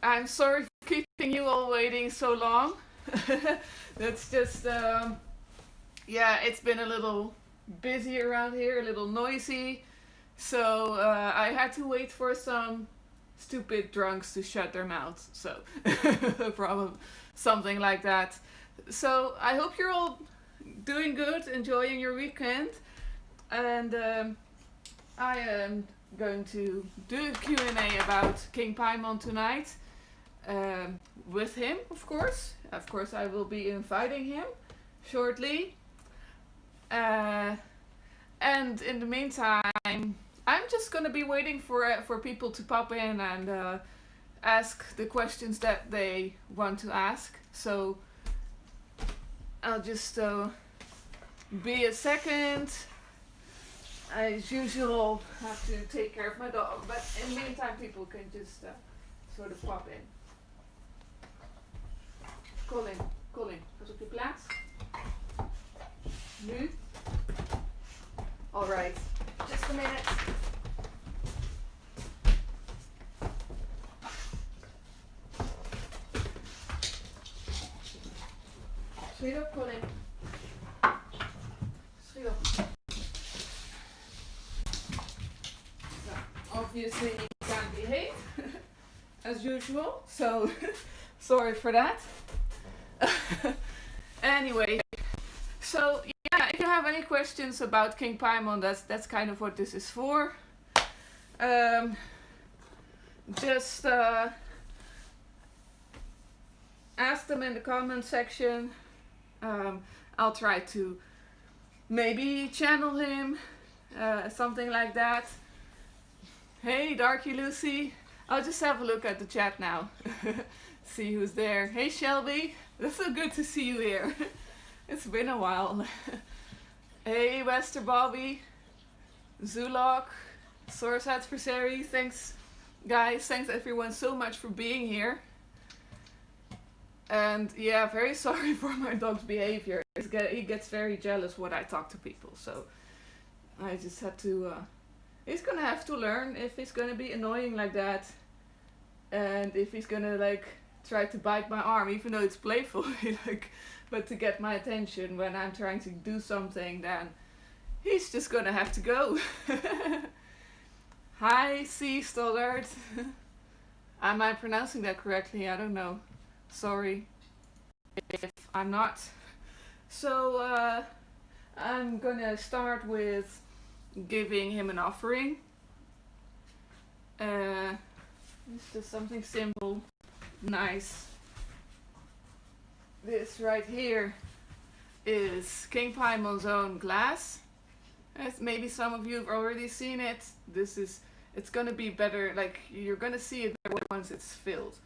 I'm sorry for keeping you all waiting so long. That's just, yeah, it's been a little busy around here, a little noisy. So I had to wait for some stupid drunks to shut their mouths. So, probably something like that. So I hope you're all doing good, enjoying your weekend. And I am going to do a Q&A about King Paimon tonight. With him, of course. Of course, I will be inviting him shortly. And in the meantime, I'm just gonna be waiting for people to pop in and ask the questions that they want to ask. So I'll just be a second. As usual, have to take care of my dog, but in the meantime, people can just sort of pop in. Colin, pas op je plaats. Nu. All right, just a minute. Schiet op, Colin. Schiet op. Obviously, he can't behave as usual, so sorry for that. Anyway, so yeah, if you have any questions about King Paimon, that's kind of what this is for. Just ask them in the comment section. I'll try to maybe channel him, something like that. Hey, Darky Lucy. I'll just have a look at the chat now. See who's there. Hey, Shelby. It's so good to see you here. It's been a while. Hey, Wester Bobby. Zulok. Source Adversary. Thanks, guys. Thanks, everyone, so much for being here. And yeah, very sorry for my dog's behavior. He gets very jealous when I talk to people. So I just had to... he's gonna have to learn if he's gonna be annoying like that, and if he's gonna like try to bite my arm, even though it's playful, like, but to get my attention when I'm trying to do something, then he's just gonna have to go. Hi, C. Stoddard. Am I pronouncing that correctly? I don't know. Sorry if I'm not. So I'm gonna start with giving him an offering. It's just something simple, nice. This right here is King Paimon's own glass. As maybe some of you have already seen it. It's gonna be better, like you're gonna see it better once it's filled.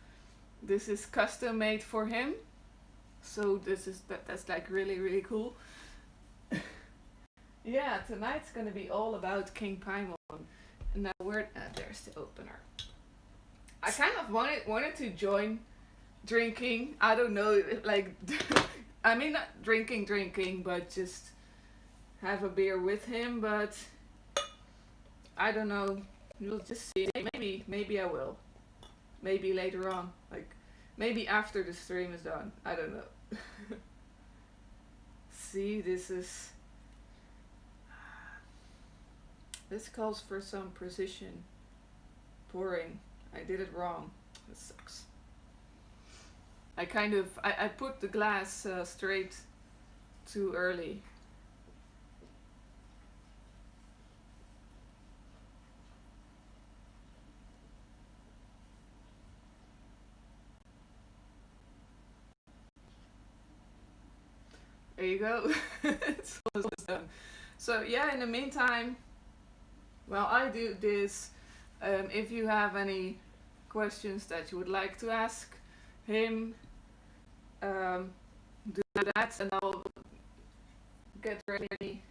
This is custom made for him. So that's like really, really cool. Yeah, tonight's gonna be all about King Paimon. Now there's the opener. I kind of wanted to join drinking. I don't know, like I mean not drinking, but just have a beer with him. But I don't know. You'll just see. Maybe I will. Maybe later on, like maybe after the stream is done. I don't know. See, this calls for some precision pouring. I did it wrong. That sucks. I put the glass straight too early. There you go. It's almost done. So yeah, in the meantime, while I do this, if you have any questions that you would like to ask him, do that and I'll get ready.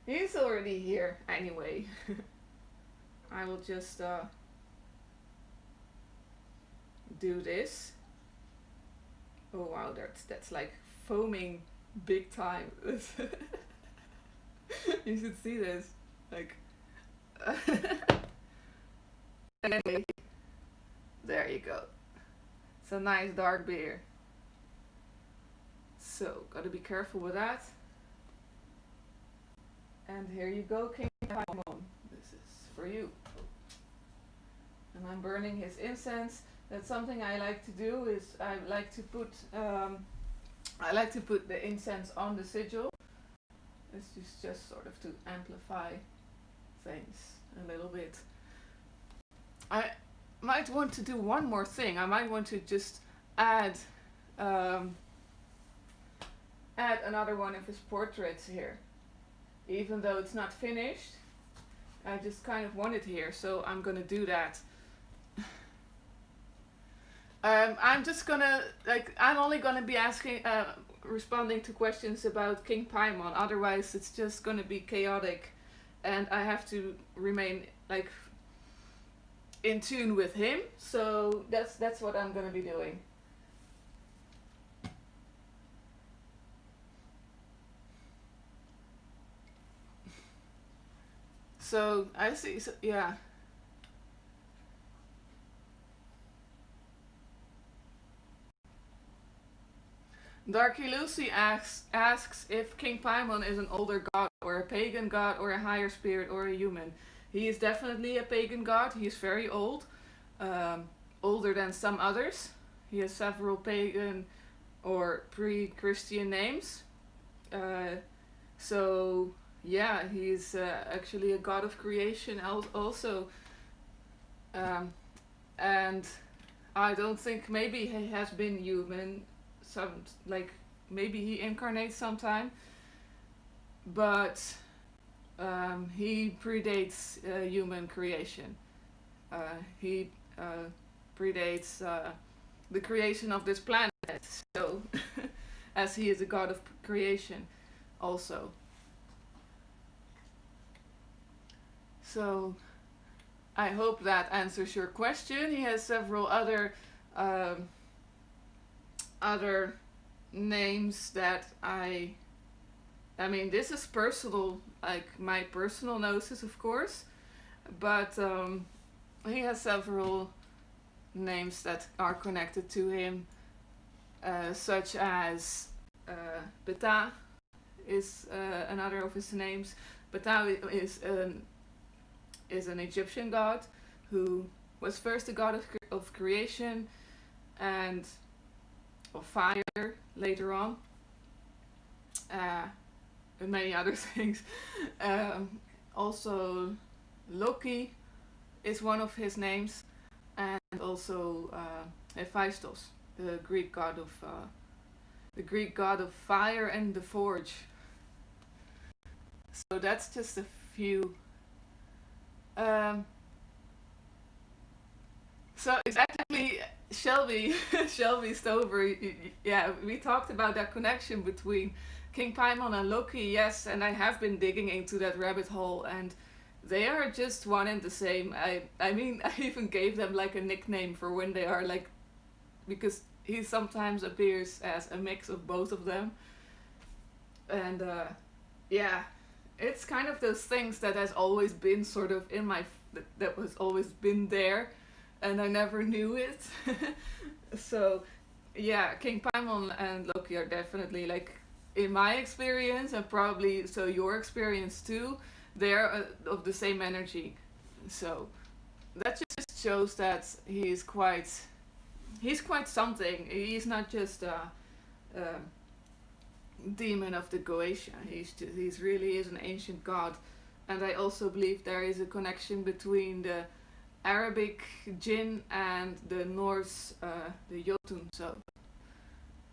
He's already here anyway. I will just do this. Oh wow, that's like foaming big time. You should see this. Like anyway, There you go. It's a nice dark beer. So, gotta be careful with that. And here you go, King Paimon. This is for you. And I'm burning his incense. That's something I like to do. Is I like to put the incense on the sigil. This is just sort of to amplify things a little bit. I might want to do one more thing. I might want to just add another one of his portraits here. Even though it's not finished, I just kind of want it here, so I'm gonna do that. I'm just gonna, I'm only gonna be responding to questions about King Paimon, otherwise it's just gonna be chaotic, and I have to remain, in tune with him, so that's what I'm gonna be doing. So I see. So, yeah. Darky Lucy asks if King Paimon is an older god, or a pagan god, or a higher spirit, or a human. He is definitely a pagan god. He is very old, older than some others. He has several pagan or pre-Christian names. So yeah, he's actually a god of creation also. And I don't think, maybe he has been human, maybe he incarnates sometime, but he predates human creation. He predates the creation of this planet, so as he is a god of creation also. So I hope that answers your question. He has several other names that I mean, this is personal, my personal gnosis, of course, but he has several names that are connected to him, such as Beta is another of his names. Beta is an Egyptian god who was first a god of creation and of fire later on, and many other things. Also, Loki is one of his names, and also Hephaestus, the Greek god of fire and the forge. So that's just a few. So exactly, Shelby Stover, yeah, we talked about that connection between King Paimon and Loki, yes, and I have been digging into that rabbit hole, and they are just one and the same. I mean, I even gave them a nickname for when they are because he sometimes appears as a mix of both of them, and yeah, it's kind of those things that has always been sort of in that was always been there, and I never knew it. So yeah, King Paimon and Loki are definitely, in my experience, and probably so your experience too, they're of the same energy. So that just shows that he's quite something. He's not just a demon of the Goetia. He's really is an ancient god, and I also believe there is a connection between the Arabic jinn and the Norse, the Jotun. So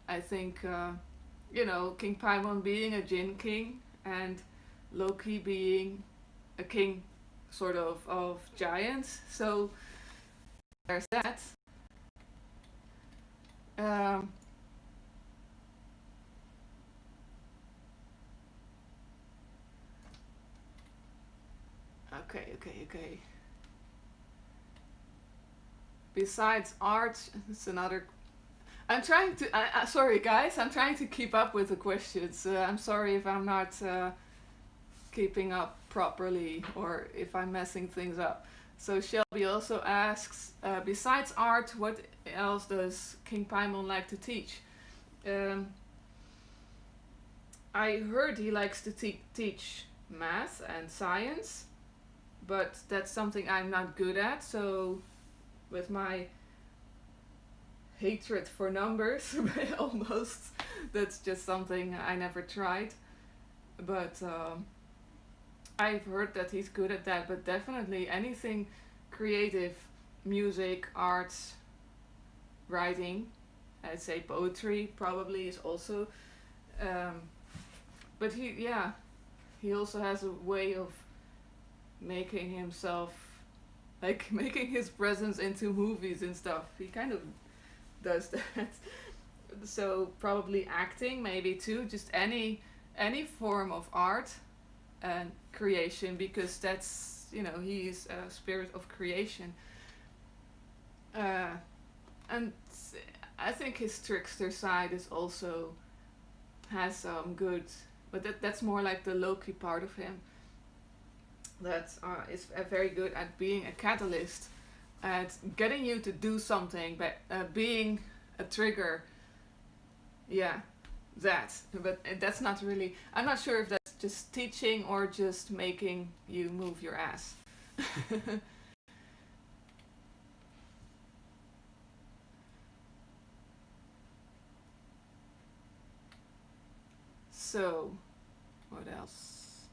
I think King Paimon being a jinn king and Loki being a king sort of giants. So there's that. Okay. Besides art, it's another. I'm trying to. Sorry, guys. I'm trying to keep up with the questions. I'm sorry if I'm not keeping up properly or if I'm messing things up. So Shelby also asks, besides art, what else does King Paimon like to teach? Um, I heard he likes to teach math and science, but that's something I'm not good at. So with my hatred for numbers, almost, that's just something I never tried. But I've heard that he's good at that. But definitely anything creative, music, arts, writing, I'd say poetry probably is also. Um, but he also has a way of making himself, like making his presence into movies and stuff. He kind of does that. So probably acting, maybe too. Just any form of art and creation, because that's, he's a spirit of creation. And I think his trickster side is also has some good, but that's more like the Loki part of him. That is very good at being a catalyst, at getting you to do something, but being a trigger. Yeah, that. But that's not really. I'm not sure if that's just teaching or just making you move your ass. So, what else?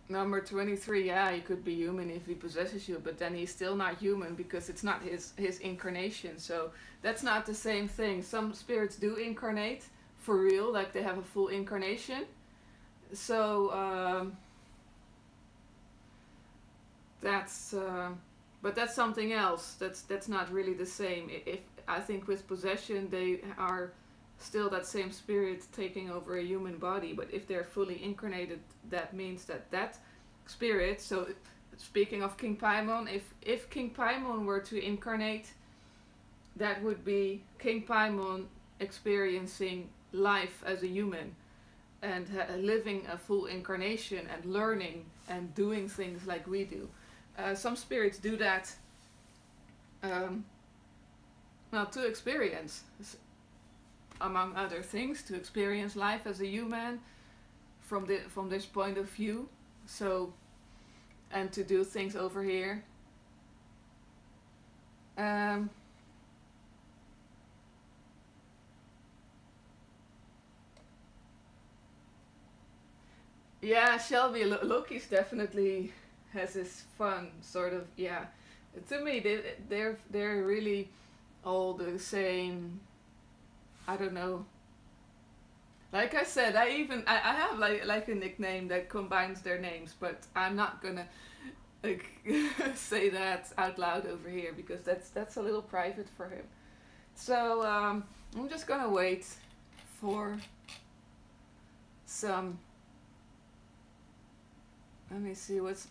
Number 23, yeah, he could be human if he possesses you, but then he's still not human because it's not his incarnation. So that's not the same thing. Some spirits do incarnate for real, like they have a full incarnation. So that's but that's something else. That's not really the same. If I think with possession they are still that same spirit taking over a human body, but if they're fully incarnated, that means that spirit. So speaking of King Paimon, if King Paimon were to incarnate, that would be King Paimon experiencing life as a human and living a full incarnation and learning and doing things like we do. Some spirits do that, well, to experience, among other things, to experience life as a human from this point of view. So, and to do things over here. Um, yeah, Shelby, Loki's definitely has this fun sort of, yeah. To me, they're really all the same. I don't know. Like I said, I have like a nickname that combines their names, but I'm not gonna like say that out loud over here because that's a little private for him. So I'm just gonna wait for some. Let me see what's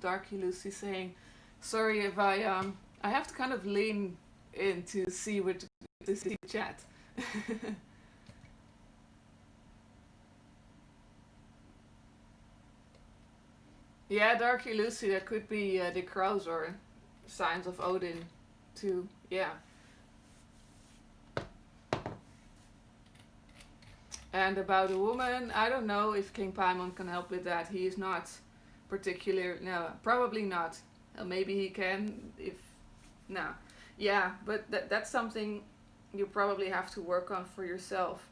Darky Lucy saying. Sorry if I have to kind of lean in to see what to see the chat. Yeah, Darky Lucy, that could be the crows or signs of Odin too. Yeah. And about a woman, I don't know if King Paimon can help with that. He is not particular. No, probably not. Maybe he can if. No. Yeah, but that's something you probably have to work on for yourself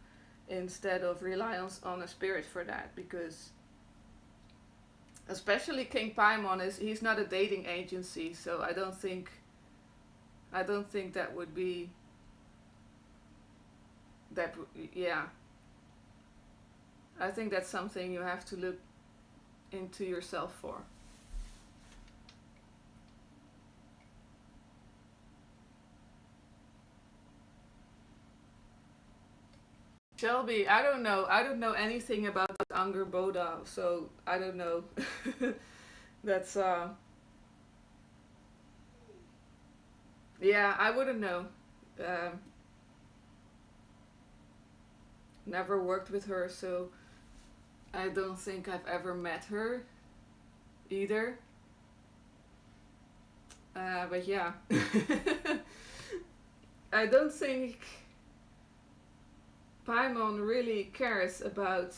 instead of rely on a spirit for that, because especially King Paimon he's not a dating agency, so I don't think that would be that. Yeah, I think that's something you have to look into yourself for. Shelby, I don't know. I don't know anything about Anger Boda, so I don't know. That's Yeah, I wouldn't know. Um, Never worked with her, so I don't think I've ever met her either. But yeah, I don't think Paimon really cares about.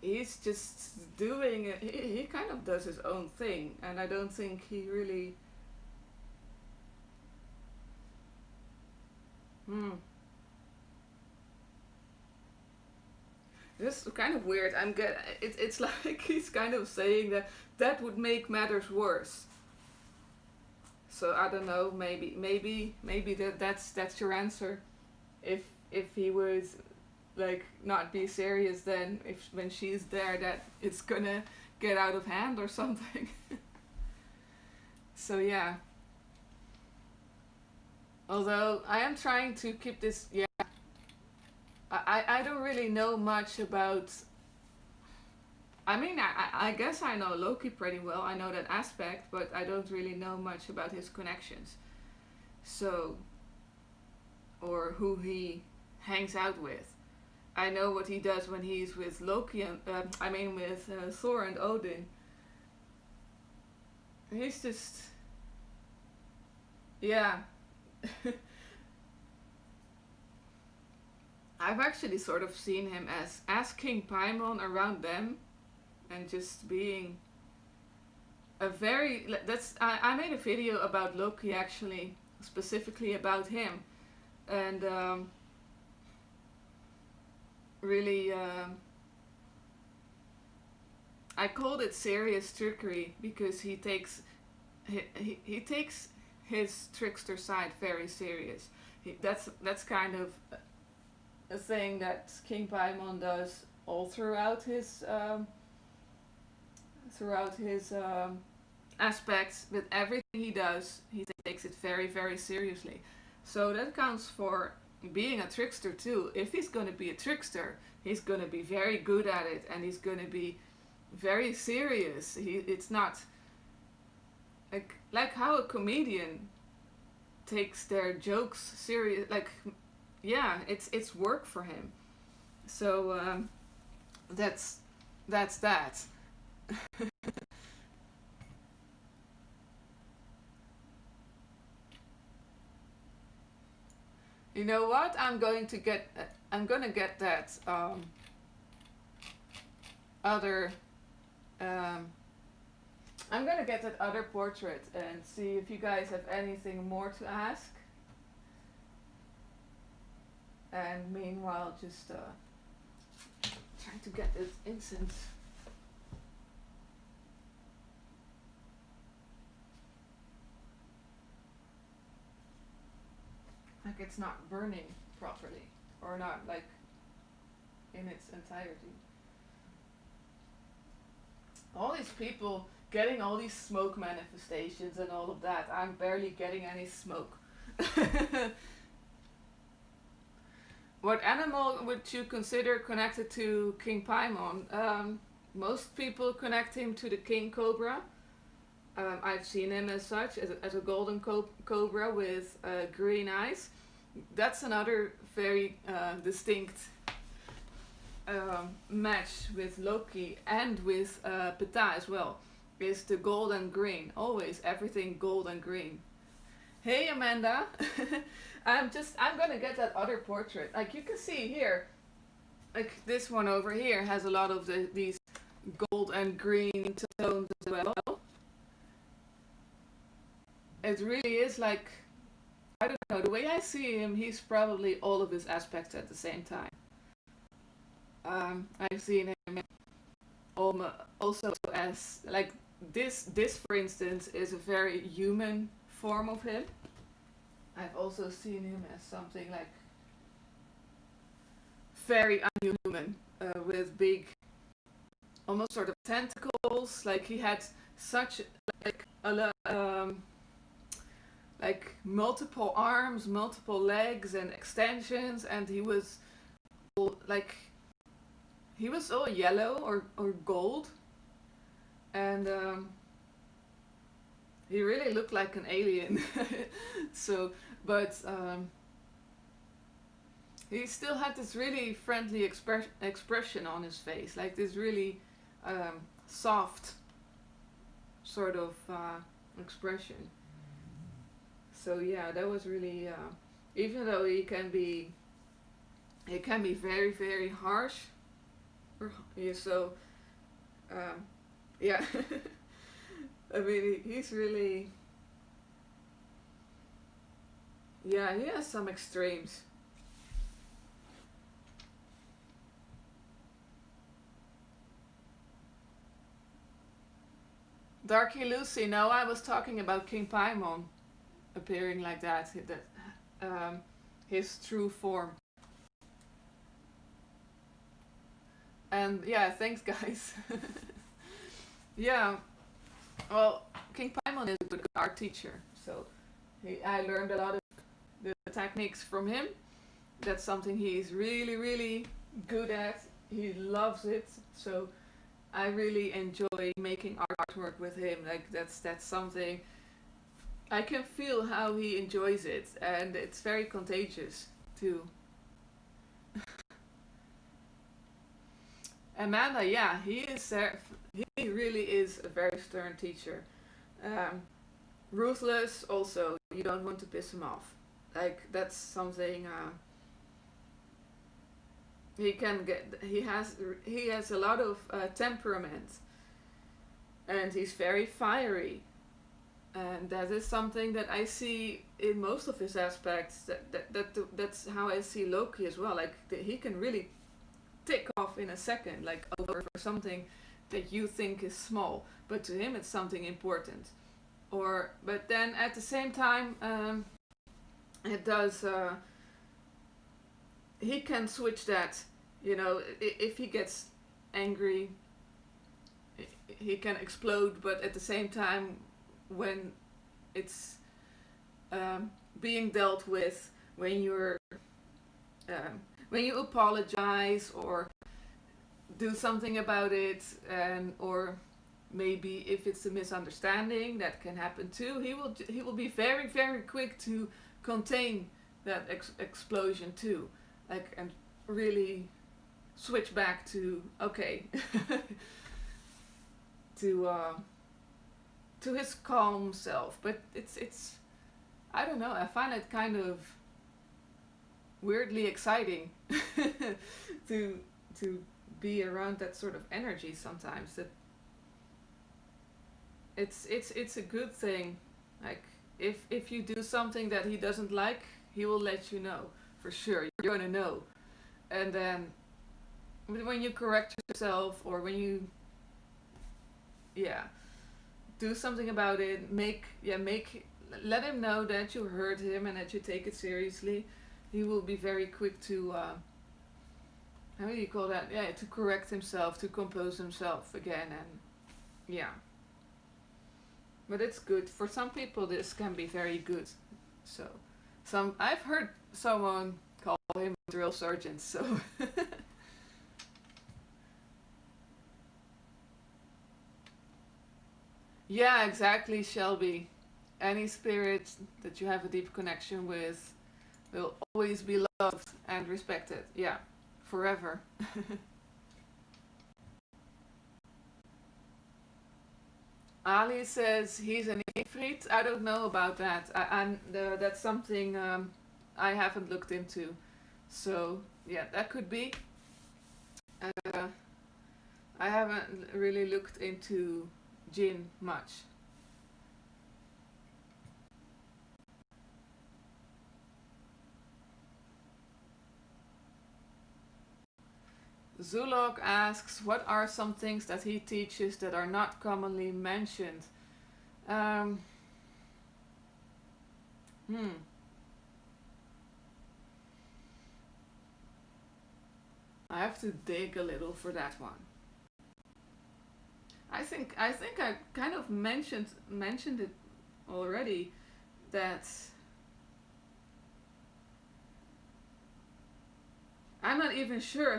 He's just doing. He kind of does his own thing, and I don't think he really. Hmm. This is kind of weird. It's like he's kind of saying that that would make matters worse. So I don't know. Maybe that's your answer. If if he would like not be serious, then if when she's there, that it's gonna get out of hand or something. So yeah. Although I am trying to keep this. Yeah. I don't really know much about. I mean, I guess I know Loki pretty well. I know that aspect, but I don't really know much about his connections. So, or who he hangs out with. I know what he does when he's with Loki and I mean with Thor and Odin. He's just yeah. I've actually sort of seen him as King Paimon around them, and just being a very that's I made a video about Loki actually specifically about him, and really I called it serious trickery because he takes his trickster side very serious. That's kind of a thing that King Paimon does all throughout his aspects. With everything he does, he takes it very very seriously. So that counts for being a trickster too. If he's going to be a trickster, he's going to be very good at it, and he's going to be very serious. It's not like how a comedian takes their jokes serious. Like yeah, it's work for him. So that's that. You know what? I'm gonna get that other. Um, I'm gonna get that other portrait and see if you guys have anything more to ask. And meanwhile, just trying to get this incense. Like it's not burning properly, or not like in its entirety. All these people getting all these smoke manifestations and all of that. I'm barely getting any smoke. What animal would you consider connected to King Paimon? Most people connect him to the king cobra. I've seen him as such, as a golden cobra with green eyes. That's another very distinct match with Loki and with Ptah as well. Is the gold and green. Always everything gold and green. Hey Amanda, I'm gonna get that other portrait. Like you can see here, like this one over here has a lot of these gold and green tones as well. It really is like, I don't know, the way I see him, he's probably all of his aspects at the same time. I've seen him also as like this for instance is a very human form of him. I've also seen him as something like very unhuman, with big, almost sort of tentacles. Like he had such like like multiple arms, multiple legs, and extensions, and he was like he was all yellow or gold, and he really looked like an alien. So, but he still had this really friendly expression on his face, like this really soft sort of expression. So yeah, that was really, even though he can be very very harsh. Yeah, so yeah, I mean he's really, yeah, he has some extremes. Darky Lucy. No, I was talking about King Paimon appearing like that. That his true form. And yeah, thanks guys. Yeah, well, King Paimon is a good art teacher, so I learned a lot of the techniques from him. That's something he's really, really good at. He loves it, so I really enjoy making artwork with him. Like that's something I can feel how he enjoys it, and it's very contagious too. Amanda, yeah, he is. He really is a very stern teacher. Um, Ruthless. Also, you don't want to piss him off. Like that's something. He can get. He has a lot of temperament, and he's very fiery. And that is something that I see in most of his aspects. That's how I see Loki as well. Like he can really tick off in a second, like over for something that you think is small, but to him it's something important. Or but then at the same time, it does. He can switch that. You know, if he gets angry, he can explode. But at the same time, when it's being dealt with, when you're when you apologize or do something about it, and or maybe if it's a misunderstanding that can happen too, he will be very very quick to contain that explosion too, like, and really switch back to okay. to to his calm self. But it's I don't know, I find it kind of weirdly exciting to to be around that sort of energy sometimes. That it's a good thing. Like if you do something that he doesn't like, he will let you know for sure. You're gonna know. And then when you correct yourself, or when you, yeah, do something about it, let him know that you hurt him and that you take it seriously. He will be very quick to how do you call that? Yeah, to correct himself, to compose himself again. And yeah, but it's good for some people. This can be very good. So I've heard someone call him a drill sergeant. So yeah, exactly, Shelby. Any spirit that you have a deep connection with will always be loved and respected. Yeah, forever. Ali says he's an Ifrit. I don't know about that. That's something I haven't looked into. So yeah, that could be. Uh, I haven't really looked into Jin much. Zulok asks, what are some things that he teaches that are not commonly mentioned? Um, hmm. I have to dig a little for that one. I think I kind of mentioned it already, that I'm not even sure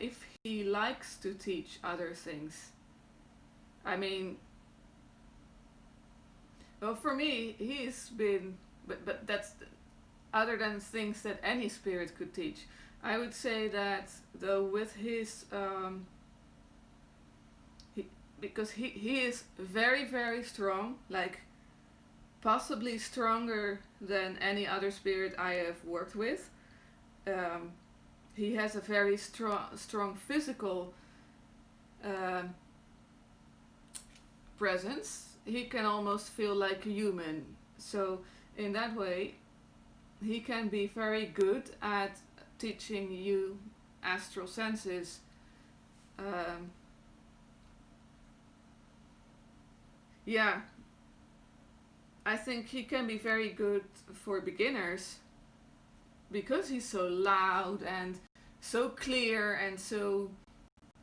if he likes to teach other things. I mean, Well, for me, he's been, but that's other than things that any spirit could teach. I would say that though with his, he, because he is very very strong, like possibly stronger than any other spirit I have worked with. Um, he has a very strong physical um presence. He can almost feel like a human. So in that way, he can be very good at teaching you astral senses. Um, yeah, I think he can be very good for beginners because he's so loud and so clear and so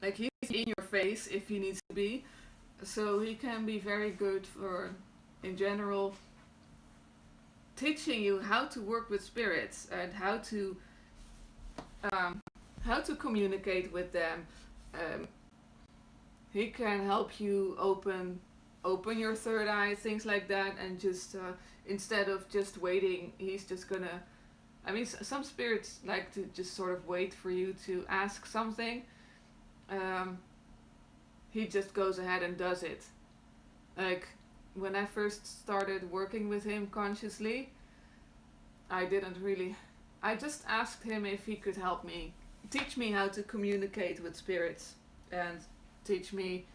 like he's in your face if he needs to be. So he can be very good for, in general, teaching you how to work with spirits and um, how to communicate with them. Um, he can help you open your third eye, things like that, and just instead of just waiting, he's just gonna. I mean, some spirits like to just sort of wait for you to ask something. Um, he just goes ahead and does it. Like when I first started working with him consciously, I didn't really. I just asked him if he could help me, teach me how to communicate with spirits, and teach me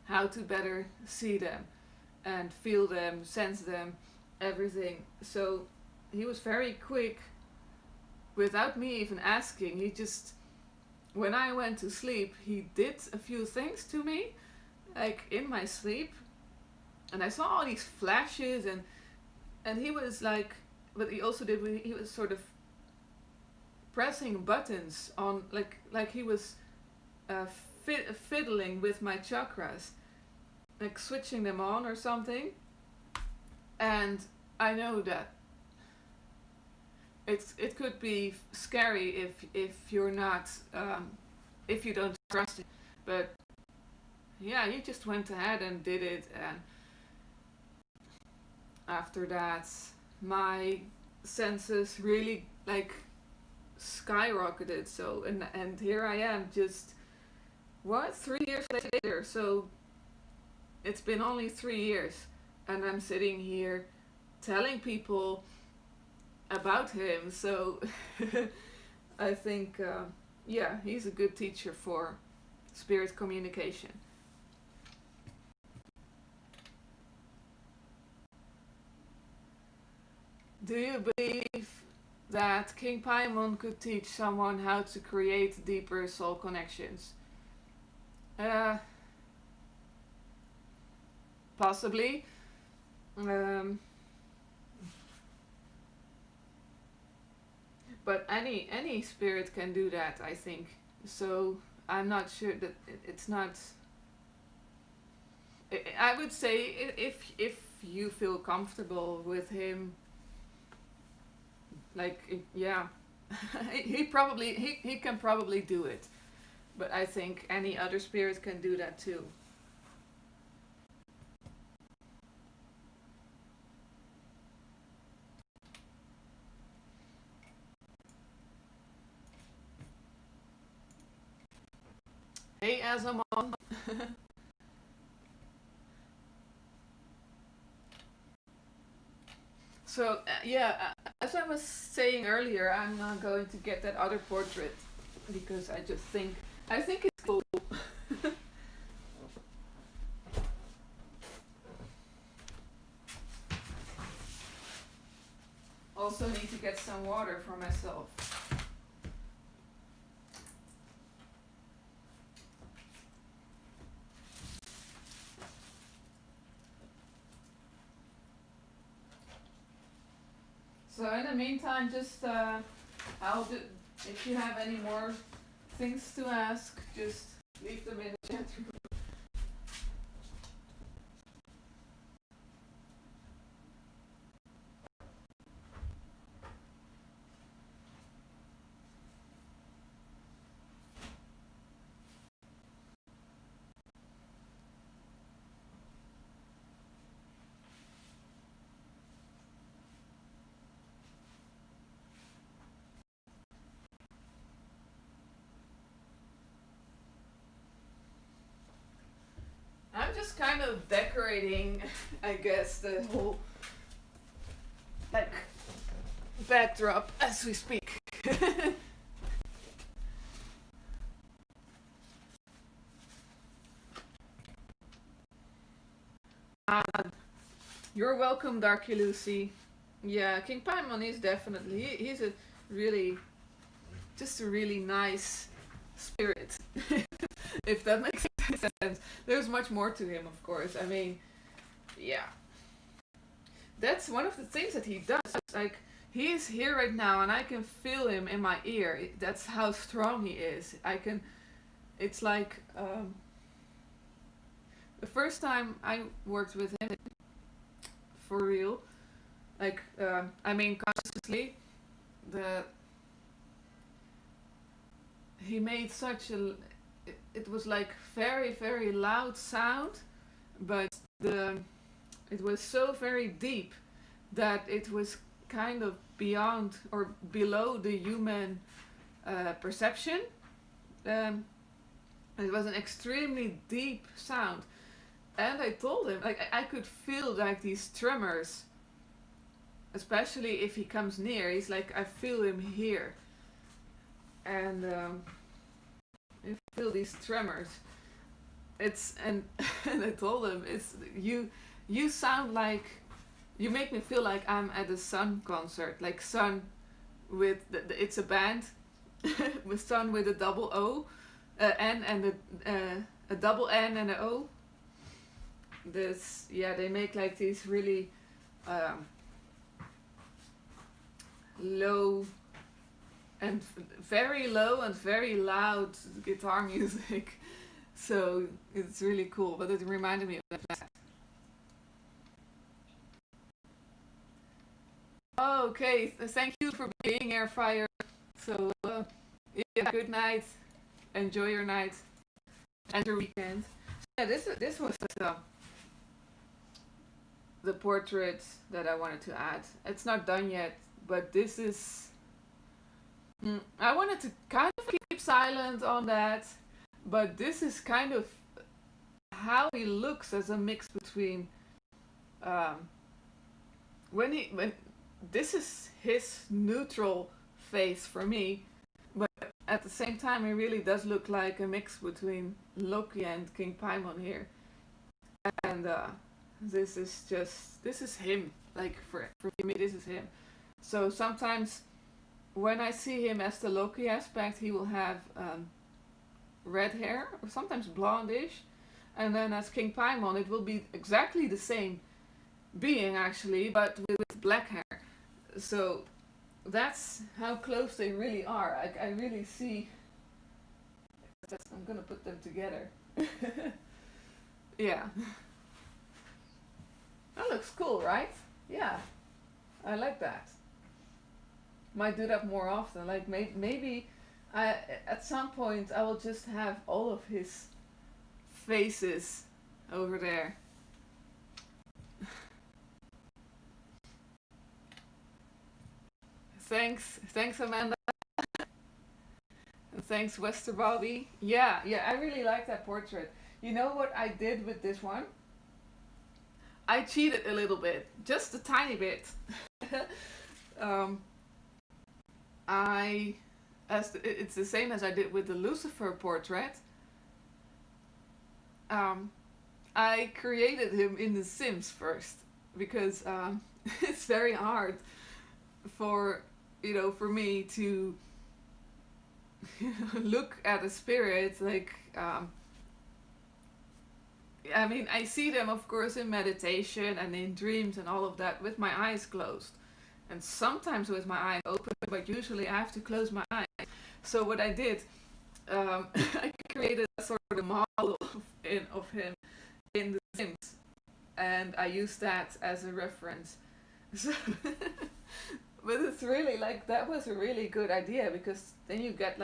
how to better see them and feel them, sense them, everything. So he was very quick without me even asking. He just, when I went to sleep, he did a few things to me, like in my sleep, and I saw all these flashes, and he was like, but he also did. He was sort of pressing buttons on, like he was uh, fiddling with my chakras, like switching them on or something. And I know that it could be scary if you're not if you don't trust it. But yeah, he just went ahead and did it, and after that, my senses really like skyrocketed. So and here I am, just what 3 years later. So it's been only 3 years, and I'm sitting here telling people about him. So I think, yeah, he's a good teacher for spirit communication. Do you believe that King Paimon could teach someone how to create deeper soul connections? Uh, Possibly. Um, but any spirit can do that, I think. So I'm not sure that it's not. I would say if you feel comfortable with him, like yeah, he can probably do it. But I think any other spirit can do that too. Hey, Azamon. So yeah, as I was saying earlier, I'm not going to get that other portrait because I think it's cool. Also need to get some water for myself. So in the meantime, just I'll do. If you have any more things to ask, just leave them in the chat room. of decorating, I guess, the whole like backdrop as we speak. uh, you're welcome, Darky Lucy. Yeah, King Paimon is definitely he's a really just a really nice spirit. If that makes sense. There's much more to him, of course. I mean, yeah. That's one of the things that he does. Like, he is here right now and I can feel him in my ear. That's how strong he is. I can, it's like, the first time I worked with him, for real, like, I mean, consciously, the, he made such a, it was like very, very loud sound, but it was so very deep that it was kind of beyond or below the human perception. It was an extremely deep sound, and I told him like I could feel like these tremors, especially if he comes near. He's like, I feel him here, and I feel these tremors. It's and and I told him it's you. You sound like you make me feel like I'm at a Sun concert, like Sun with it's a band with Sun with a double O, N and a double N and a O. This yeah, they make like these really low and very low and very loud guitar music. So it's really cool, but it reminded me of that. Okay, thank you for being here, Fire. So, yeah, good night. Enjoy your night and your weekend. Yeah, this was the portrait that I wanted to add. It's not done yet, but this is. I wanted to kind of keep silent on that, but this is kind of how he looks as a mix between um, when this is his neutral face for me, but at the same time he really does look like a mix between Loki and King Paimon here, and this is him. Like for me, this is him. So sometimes when I see him as the Loki aspect, he will have red hair or sometimes blondish, and then as King Paimon, it will be exactly the same being actually, but with black hair. So that's how close they really are. I really see. I'm gonna put them together. Yeah. That looks cool, right? Yeah, I like that. Might do that more often. Like maybe I at some point I will just have all of his faces over there. Thanks Amanda. And thanks Wester Bobby. Yeah, I really like that portrait. You know what I did with this one? I cheated a little bit, just a tiny bit. um, it's the same as I did with the Lucifer portrait. Um, I created him in The Sims first because it's very hard for for me to look at a spirit like. I mean, I see them, of course, in meditation and in dreams and all of that with my eyes closed. And sometimes with my eyes open, but usually I have to close my eyes. So what I did, I created a sort of model of him in The Sims. And I used that as a reference. So but it's really like, that was a really good idea because then you get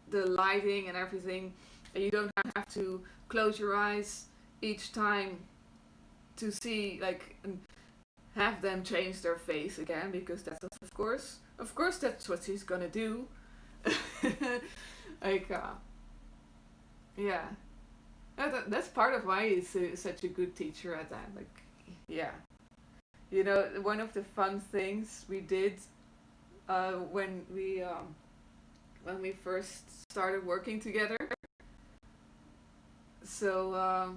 the lighting and everything. And you don't have to close your eyes each time to see and have them change their face again, because that's of course that's what he's gonna do. Yeah, That's part of why he's such a good teacher at that. Like, yeah. You know, one of the fun things we did uh, when we um, when we first started working together. So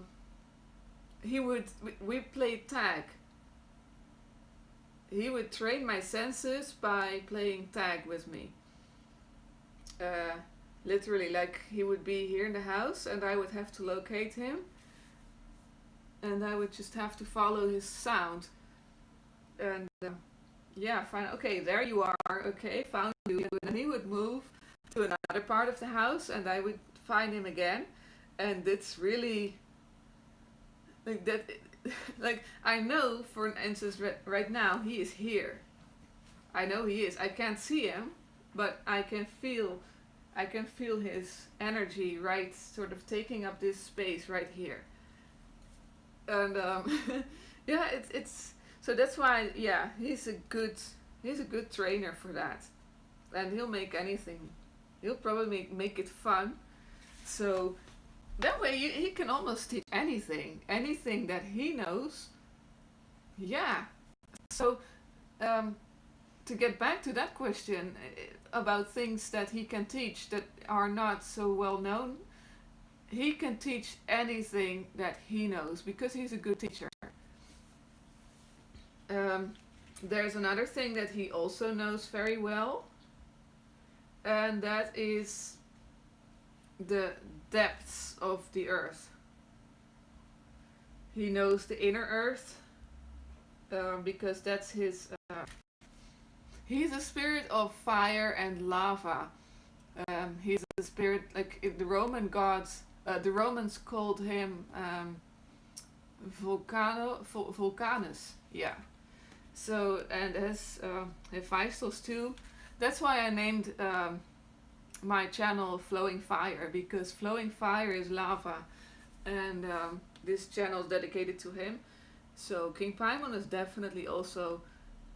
he would we played tag. He would train my senses by playing tag with me. Uh, Literally, like he would be here in the house, and I would have to locate him, and I would just have to follow his sound. And yeah, find, okay, there you are. Okay, found you. And he would move to another part of the house, and I would find him again. And it's really like that. Like I know, for instance, right now he is here. I know he is. I can't see him, but I can feel his energy, right, sort of taking up this space right here. And yeah, it's so that's why, yeah, he's a good trainer for that, and he'll make anything. He'll probably make it fun. So that way he can almost teach anything that he knows. Yeah. So um, to get back to that question about things that he can teach that are not so well known, he can teach anything that he knows because he's a good teacher. Um, there's another thing that he also knows very well, and that is the depths of the earth. He knows the inner earth because that's his. He's a spirit of fire and lava. He's a spirit like the Roman gods. The Romans called him Vulcanus. Yeah. So and as Hephaestus too. That's why I named my channel Flowing Fire, because flowing fire is lava, and this channel is dedicated to him. So King Paimon is definitely also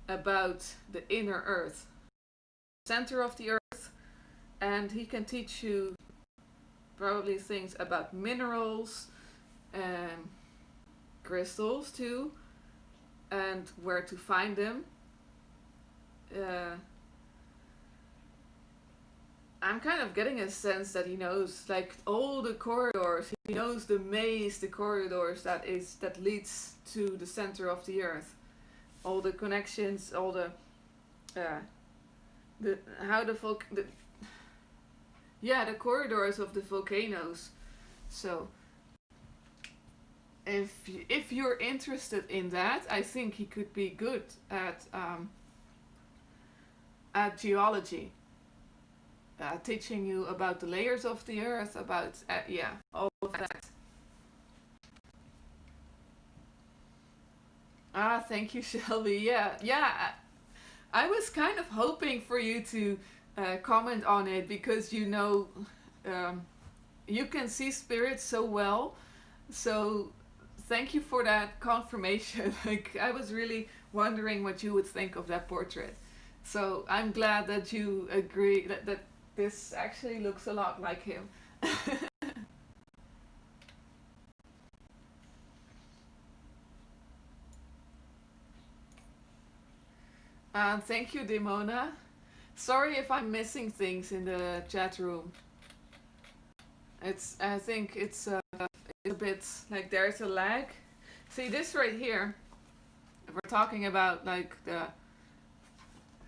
about the inner earth, center of the earth, and he can teach you probably things about minerals and crystals too, and where to find them. Uh, I'm kind of getting a sense that he knows like all the corridors. He knows the maze, the corridors that leads to the center of the earth. All the connections, all uh, the how the yeah, the corridors of the volcanoes. So if you're interested in that, I think he could be good at geology, teaching you about the layers of the earth, about yeah, all of that. Ah, thank you, Shelby. Yeah, yeah. I was kind of hoping for you to comment on it because you know um, you can see spirits so well. So thank you for that confirmation. Like I was really wondering what you would think of that portrait. So I'm glad that you agree that this actually looks a lot like him. Thank you, Demona. Sorry if I'm missing things in the chat room. I think it's a bit like there's a lag. See this right here. We're talking about like the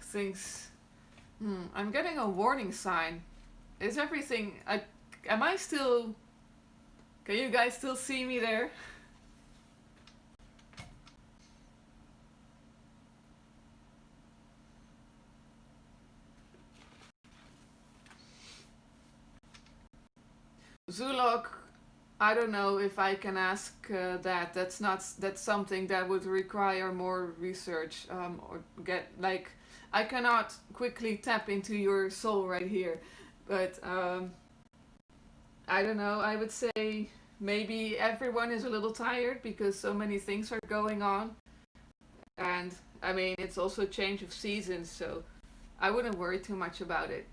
things. I'm getting a warning sign. Is everything? Am I still? Can you guys still see me there? Zulok, I don't know if I can ask that. That's something that would require more research or get like I cannot quickly tap into your soul right here, but I don't know. I would say maybe everyone is a little tired because so many things are going on, and I mean it's also change of seasons, so I wouldn't worry too much about it.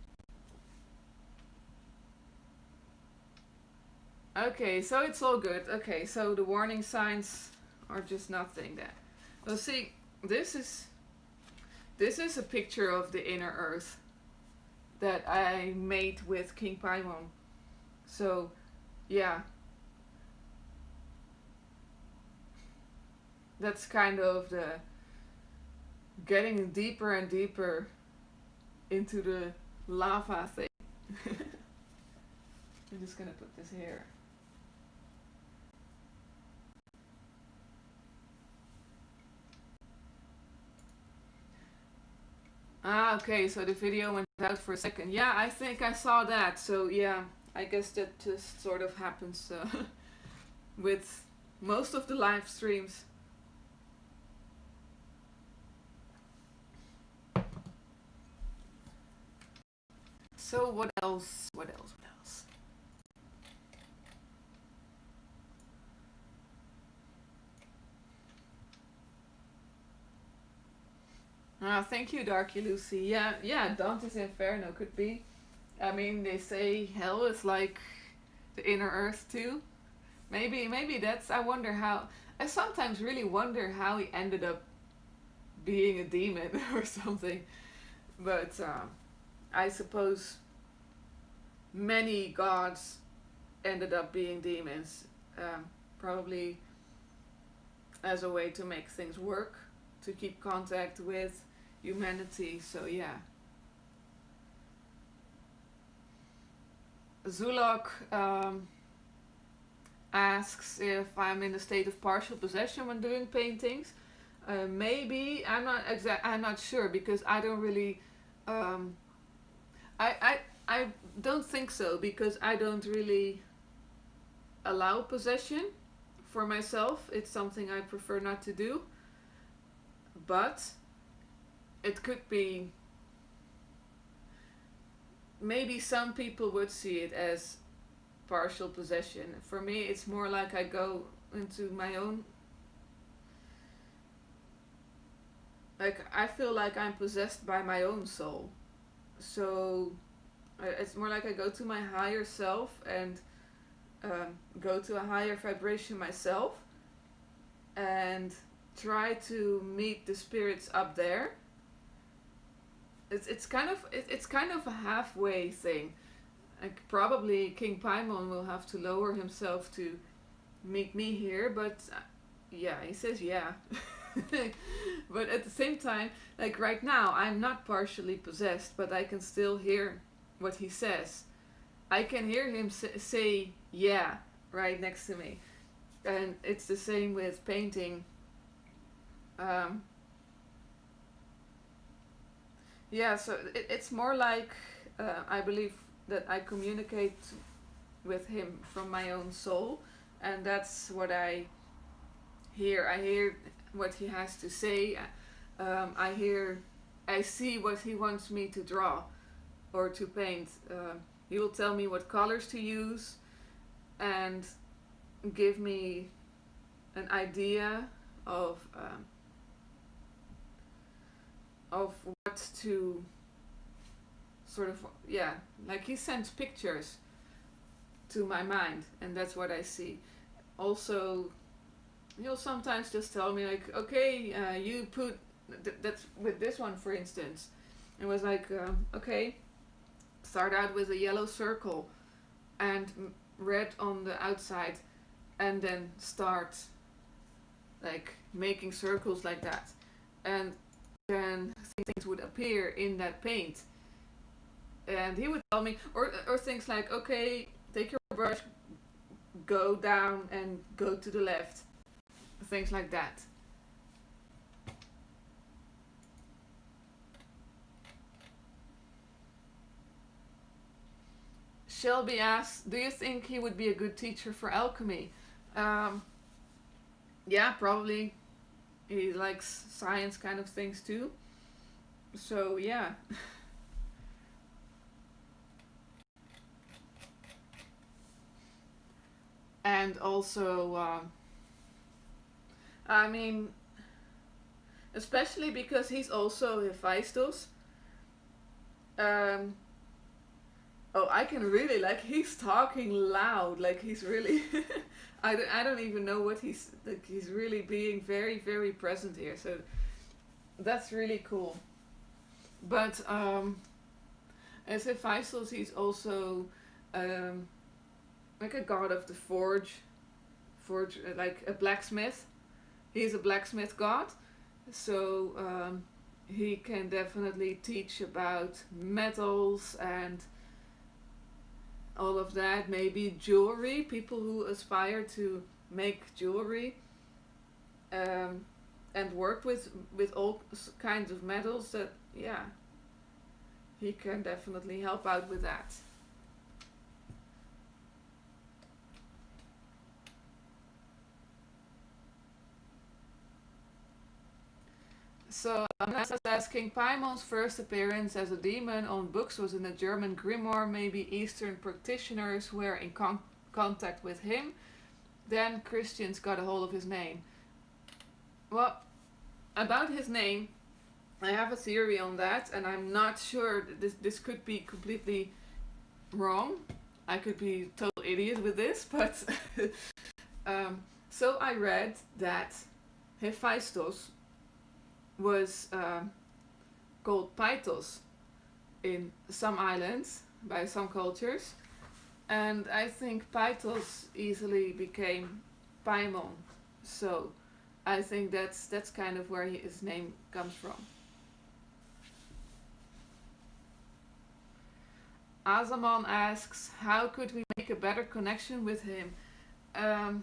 Okay, so it's all good. Okay, so the warning signs are just nothing then. Well, see, this is this is a picture of the inner earth that I made with King Paimon. So, yeah, that's kind of the getting deeper and deeper into the lava thing. I'm just gonna put this here. Ah, okay, so the video went out for a second. Yeah, I think I saw that. So, yeah, I guess that just sort of happens with most of the live streams. So, what else? What else? What else? Ah, thank you, Darky Lucy. Yeah, yeah, Dante's Inferno could be. I mean, they say hell is like the inner earth too. Maybe that's. I wonder how. I sometimes really wonder how he ended up being a demon or something. But I suppose many gods ended up being demons, probably as a way to make things work, to keep contact with humanity. So yeah. Zulok asks if I'm in a state of partial possession when doing paintings. Maybe I'm not sure because I don't really. Um, I don't think so because I don't really allow possession for myself. It's something I prefer not to do. But it could be. Maybe some people would see it as partial possession. For me, it's more like I go into my own. Like, I feel like I'm possessed by my own soul. So, it's more like I go to my higher self and go to a higher vibration myself and try to meet the spirits up there. It's kind of a halfway thing. Like, probably King Paimon will have to lower himself to meet me here, but yeah, he says yeah. But at the same time, like right now, I'm not partially possessed, but I can still hear what he says. I can hear him say yeah right next to me. And it's the same with painting. Um, yeah, so it's more like I believe that I communicate with him from my own soul, and that's what I hear. I hear what he has to say. I see what he wants me to draw or to paint. He will tell me what colors to use and give me an idea of what to sort of, yeah, like he sends pictures to my mind, and that's what I see. Also, he'll sometimes just tell me like, okay, you put that's with this one for instance. It was like, okay, start out with a yellow circle and red on the outside, and then start like making circles like that, and then things would appear in that paint. And he would tell me, or things like, okay, take your brush, go down and go to the left, things like that. Shelby asks, do you think he would be a good teacher for alchemy? Um, yeah, probably. He likes science kind of things too. So, yeah. And also, I mean, especially because he's also Hephaestus. Um, Oh, I can really, like, he's talking loud, like he's really I don't even know what he's like, he's really being very very present here, so that's really cool. But as Hephaestus, he's also um, like a god of the forge, like a blacksmith. He's a blacksmith god, so he can definitely teach about metals and all of that. Maybe jewelry, people who aspire to make jewelry, um, and work with all kinds of metals. That, yeah, he can definitely help out with that. So Nessa says King Paimon's first appearance as a demon on books was in a German grimoire. Maybe Eastern practitioners were in contact with him. Then Christians got a hold of his name. Well, about his name, I have a theory on that, and I'm not sure. This could be completely wrong. I could be a total idiot with this, but um, so I read that Hephaestus was called Pythos in some islands by some cultures, and I think Pythos easily became Paimon. So I think that's kind of where his name comes from. Azaman asks, how could we make a better connection with him? Um,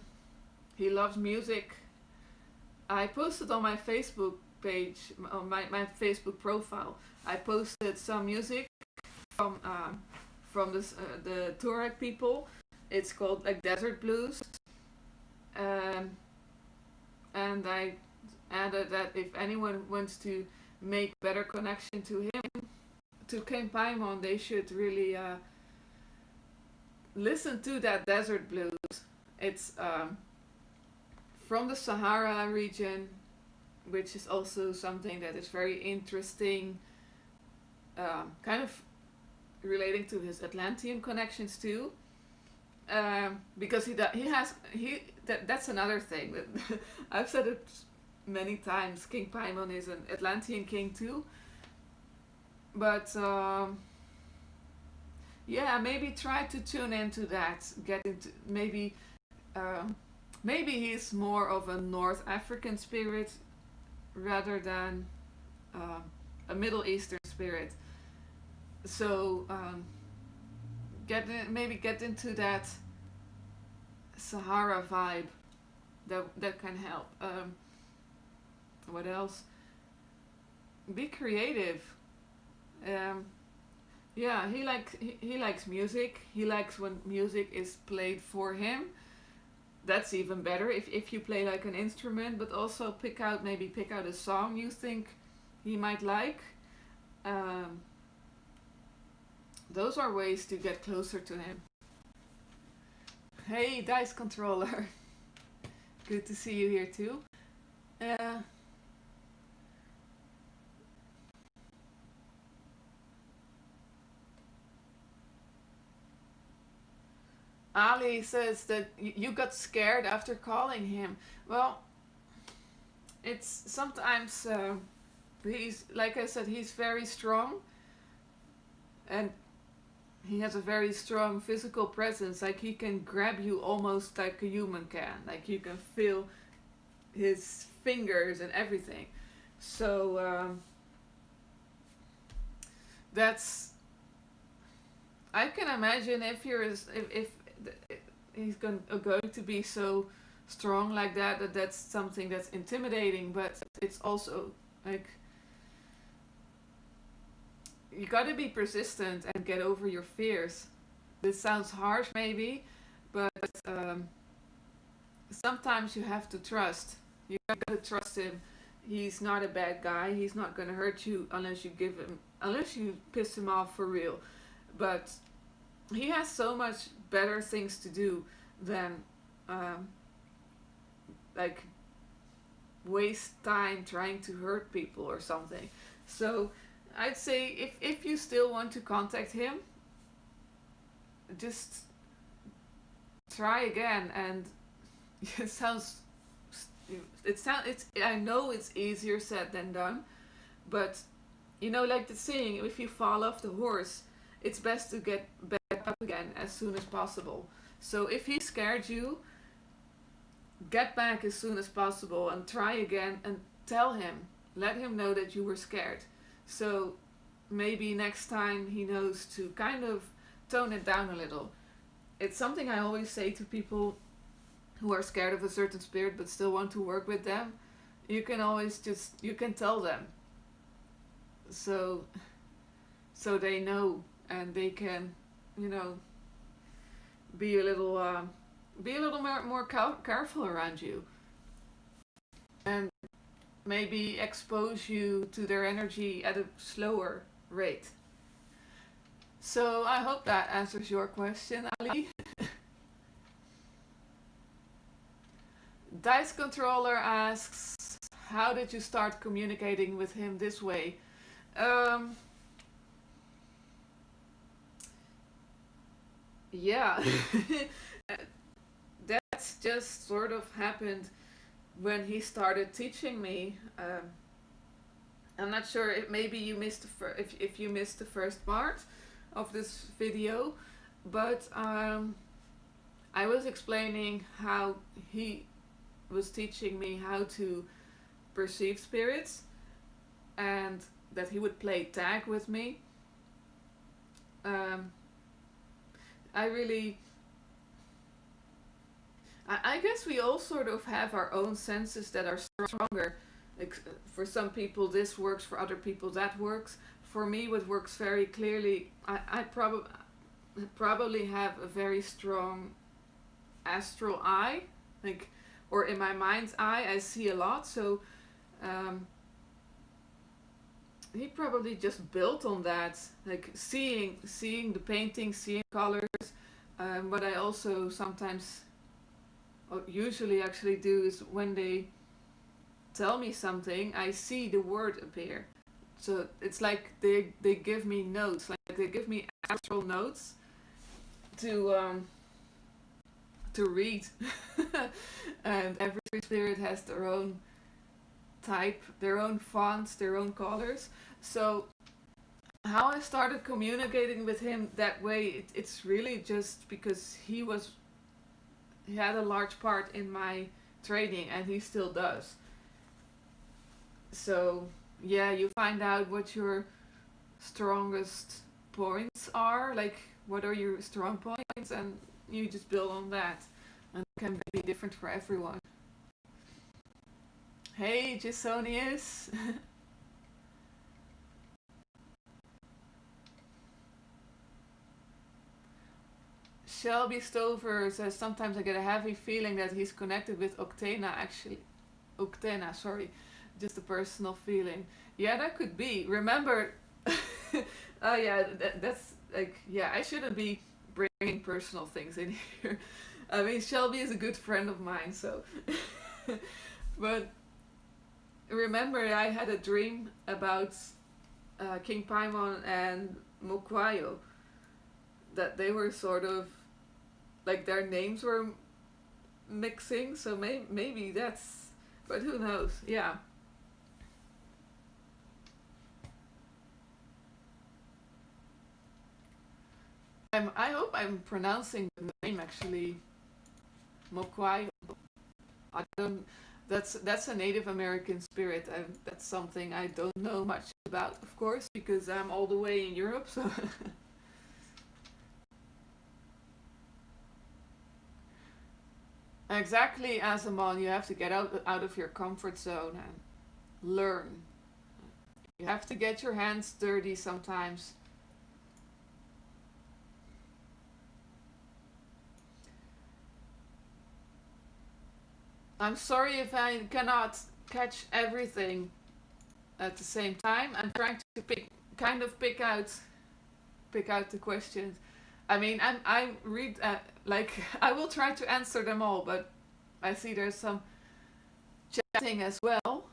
he loves music. I posted on my Facebook page, on my Facebook profile, I posted some music from the Tuareg people. It's called like Desert Blues, um, and I added that if anyone wants to make better connection to him, to King Paimon, they should really listen to that Desert Blues. It's from the Sahara region, which is also something that is very interesting, kind of relating to his Atlantean connections too. Because that's another thing that I've said it many times. King Paimon is an Atlantean king too, but yeah, maybe try to tune into that. Get into um, maybe he's more of a North African spirit rather than uh, a Middle Eastern spirit. So maybe get into that Sahara vibe. That can help. What else? Be creative. Um, yeah, he likes music. He likes when music is played for him. That's even better if you play like an instrument, but also pick out a song you think he might like. Um, those are ways to get closer to him. Hey, dice controller. Good to see you here too. Uh, Ali says that you got scared after calling him. Well, it's sometimes he's, like I said, he's very strong, and he has a very strong physical presence. Like he can grab you almost like a human can. Like you can feel his fingers and everything. So that's, I can imagine if if he's going to be so strong like that's something that's intimidating. But it's also like you got to be persistent and get over your fears. This sounds harsh maybe, but sometimes you have to trust. You got to trust him. He's not a bad guy. He's not going to hurt you unless you piss him off for real. But he has so much better things to do than um, like waste time trying to hurt people or something. So I'd say if you still want to contact him, just try again. And it sounds, it's, I know it's easier said than done, but you know, like the saying, if you fall off the horse, it's best to get back up again as soon as possible. So if he scared you, get back as soon as possible and try again, and tell him, let him know that you were scared. So maybe next time he knows to kind of tone it down a little. It's something I always say to people who are scared of a certain spirit but still want to work with them. You can always just, you can tell them. So they know, and they can, you know, be a little more careful around you, and maybe expose you to their energy at a slower rate. So I hope that answers your question, Ali. Dice Controller asks, how did you start communicating with him this way? Yeah, that's just sort of happened when he started teaching me. I'm not sure if maybe you missed if you missed the first part of this video, but I was explaining how he was teaching me how to perceive spirits, and that he would play tag with me. I really, I guess we all sort of have our own senses that are stronger. Like, for some people this works, for other people that works. For me, what works very clearly, I probably have a very strong astral eye, like, or in my mind's eye, I see a lot. So he probably just built on that, like seeing the painting, seeing colors. What I also sometimes, or usually actually do, is when they tell me something, I see the word appear. So it's like they give me notes, like they give me astral notes to read. And every spirit has their own type, their own fonts, their own colors. So how I started communicating with him that way, it's really just because he had a large part in my training, and he still does. So yeah, you find out what your strongest points are, like what are your strong points, and you just build on that, and it can be different for everyone. Hey, Jasonius. Shelby Stover says, sometimes I get a heavy feeling that he's connected with Octana, actually. Octana, sorry. Just a personal feeling. Yeah, that could be. Remember, oh yeah, that's like, yeah, I shouldn't be bringing personal things in here. I mean, Shelby is a good friend of mine, so. But remember, I had a dream about King Paimon and Mokwayo. That they were sort of, like, their names were mixing, so maybe that's, but who knows, yeah. I hope I'm pronouncing the name actually, Mokwayo. I don't, that's a Native American spirit, and that's something I don't know much about, of course, because I'm all the way in Europe, so. Exactly, Azamon, you have to get out of your comfort zone and learn. You have to get your hands dirty sometimes. I'm sorry if I cannot catch everything at the same time. I'm trying to pick out the questions. I mean, I read like I will try to answer them all, but I see there's some chatting as well.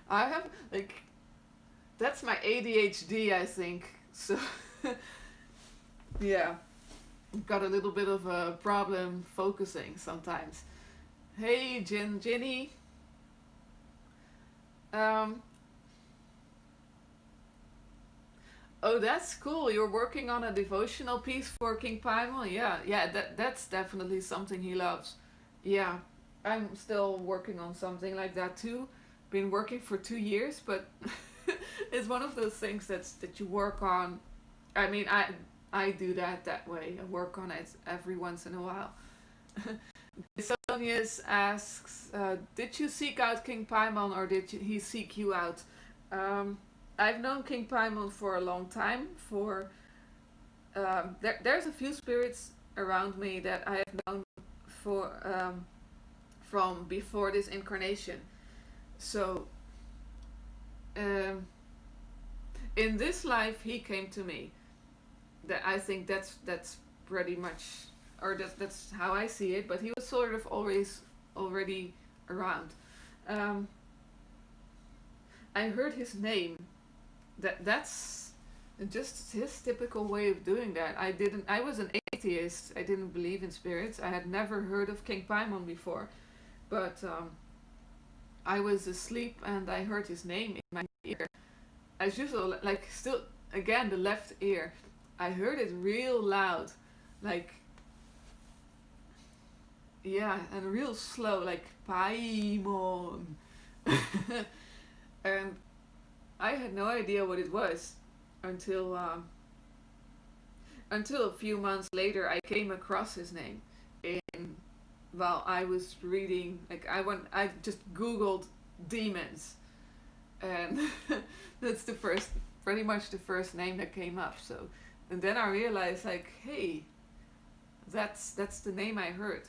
I have, like, that's my ADHD, I think. So Yeah, got a little bit of a problem focusing sometimes. Hey, Ginny. Um, oh, that's cool. You're working on a devotional piece for King Paimon. Yeah, yeah. That's definitely something he loves. Yeah, I'm still working on something like that too. Been working for 2 years, but it's one of those things that you work on. I mean, I do that way. I work on it every once in a while. Sonius asks, did you seek out King Paimon or did he seek you out? Um, I've known King Paimon for a long time. There's a few spirits around me that I have known for from before this incarnation. So um, in this life, he came to me. That I think that's pretty much, or that's how I see it. But he was sort of always already around. Um, I heard his name. That's just his typical way of doing that. I didn't. I was an atheist. I didn't believe in spirits. I had never heard of King Paimon before, but I was asleep and I heard his name in my ear. As usual, like still again the left ear. I heard it real loud, like yeah, and real slow, like Paimon, and I had no idea what it was until until a few months later I came across his name in while I was reading. Like I just Googled demons, and that's the first, pretty much the first name that came up. So, and then I realized, like, hey, that's the name I heard.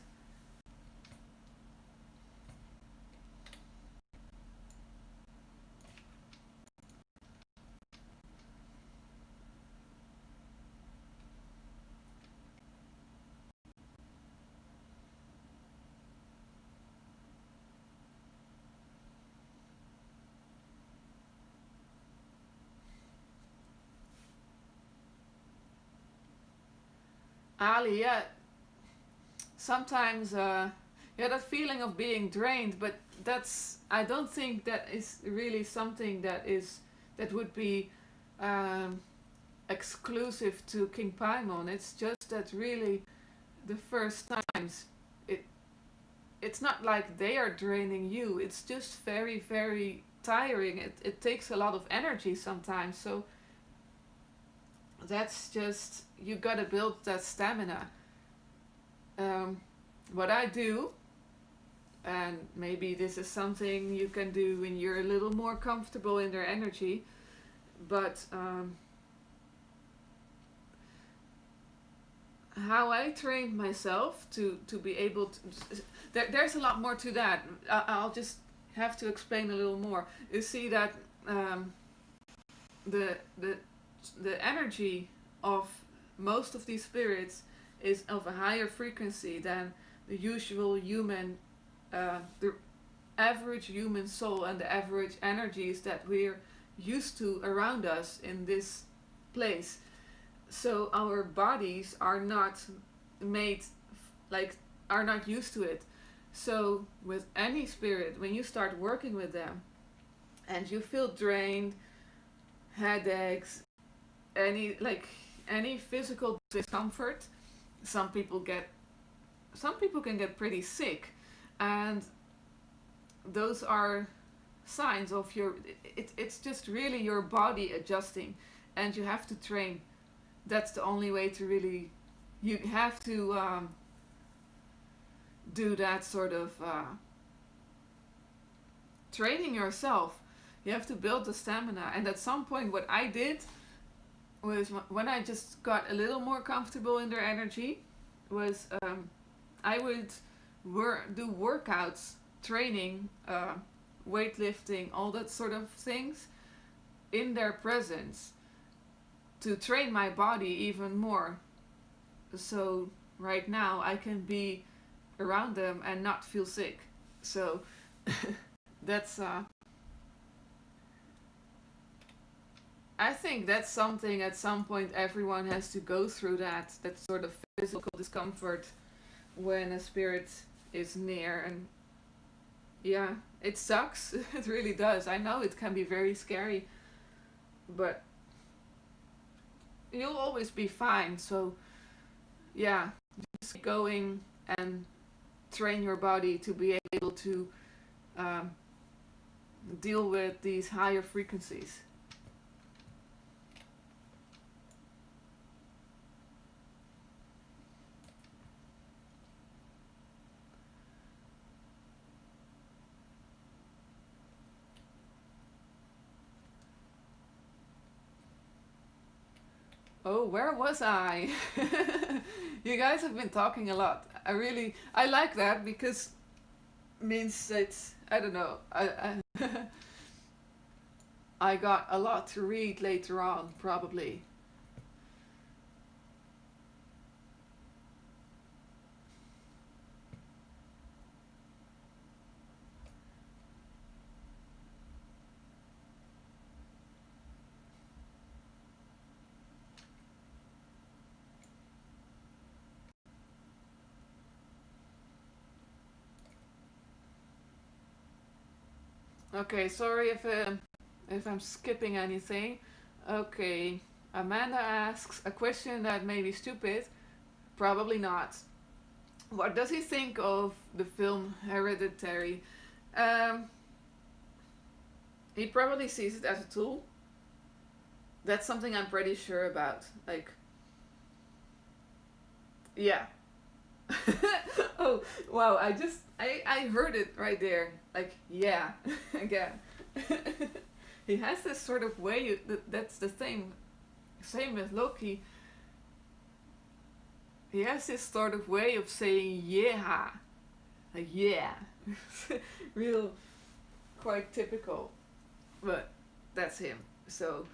Ali, yeah, sometimes yeah, that feeling of being drained, but that's, I don't think that is really something that would be um, exclusive to King Paimon. It's just that really the first times it it's not like they are draining you. It's just very very tiring. It takes a lot of energy sometimes. So that's just, you gotta build that stamina. Um, what I do, and maybe this is something you can do when you're a little more comfortable in their energy, but how I trained myself to be able to, there's a lot more to that. I'll just have to explain a little more. You see that um, the the the energy of most of these spirits is of a higher frequency than the usual human, the average human soul and the average energies that we're used to around us in this place. So our bodies are not made, like, are not used to it. So with any spirit, when you start working with them and you feel drained, headaches, any physical discomfort, some people get, some people can get pretty sick, and those are signs of your, it's just really your body adjusting, and you have to train. That's the only way to really, you have to do that sort of training yourself. You have to build the stamina, and at some point what I did was, when I just got a little more comfortable in their energy, was I would do workouts, training, weightlifting, all that sort of things in their presence to train my body even more. So right now I can be around them and not feel sick. So that's I think that's something at some point everyone has to go through, that sort of physical discomfort when a spirit is near. And yeah, it sucks. It really does. I know it can be very scary, but you'll always be fine. So yeah, just keep going and train your body to be able to um, deal with these higher frequencies. Oh, where was I? You guys have been talking a lot. I like that because means it's, I don't know, I got a lot to read later on, probably. Okay, sorry if I'm skipping anything. Okay, Amanda asks a question that may be stupid. Probably not. What does he think of the film Hereditary? Um, he probably sees it as a tool. That's something I'm pretty sure about. Like, yeah. Oh, wow, I heard it right there. Like, yeah, again. He has this sort of way, that's the thing. Same with Loki. He has this sort of way of saying yeah. Like, yeah. Real, quite typical. But that's him. So,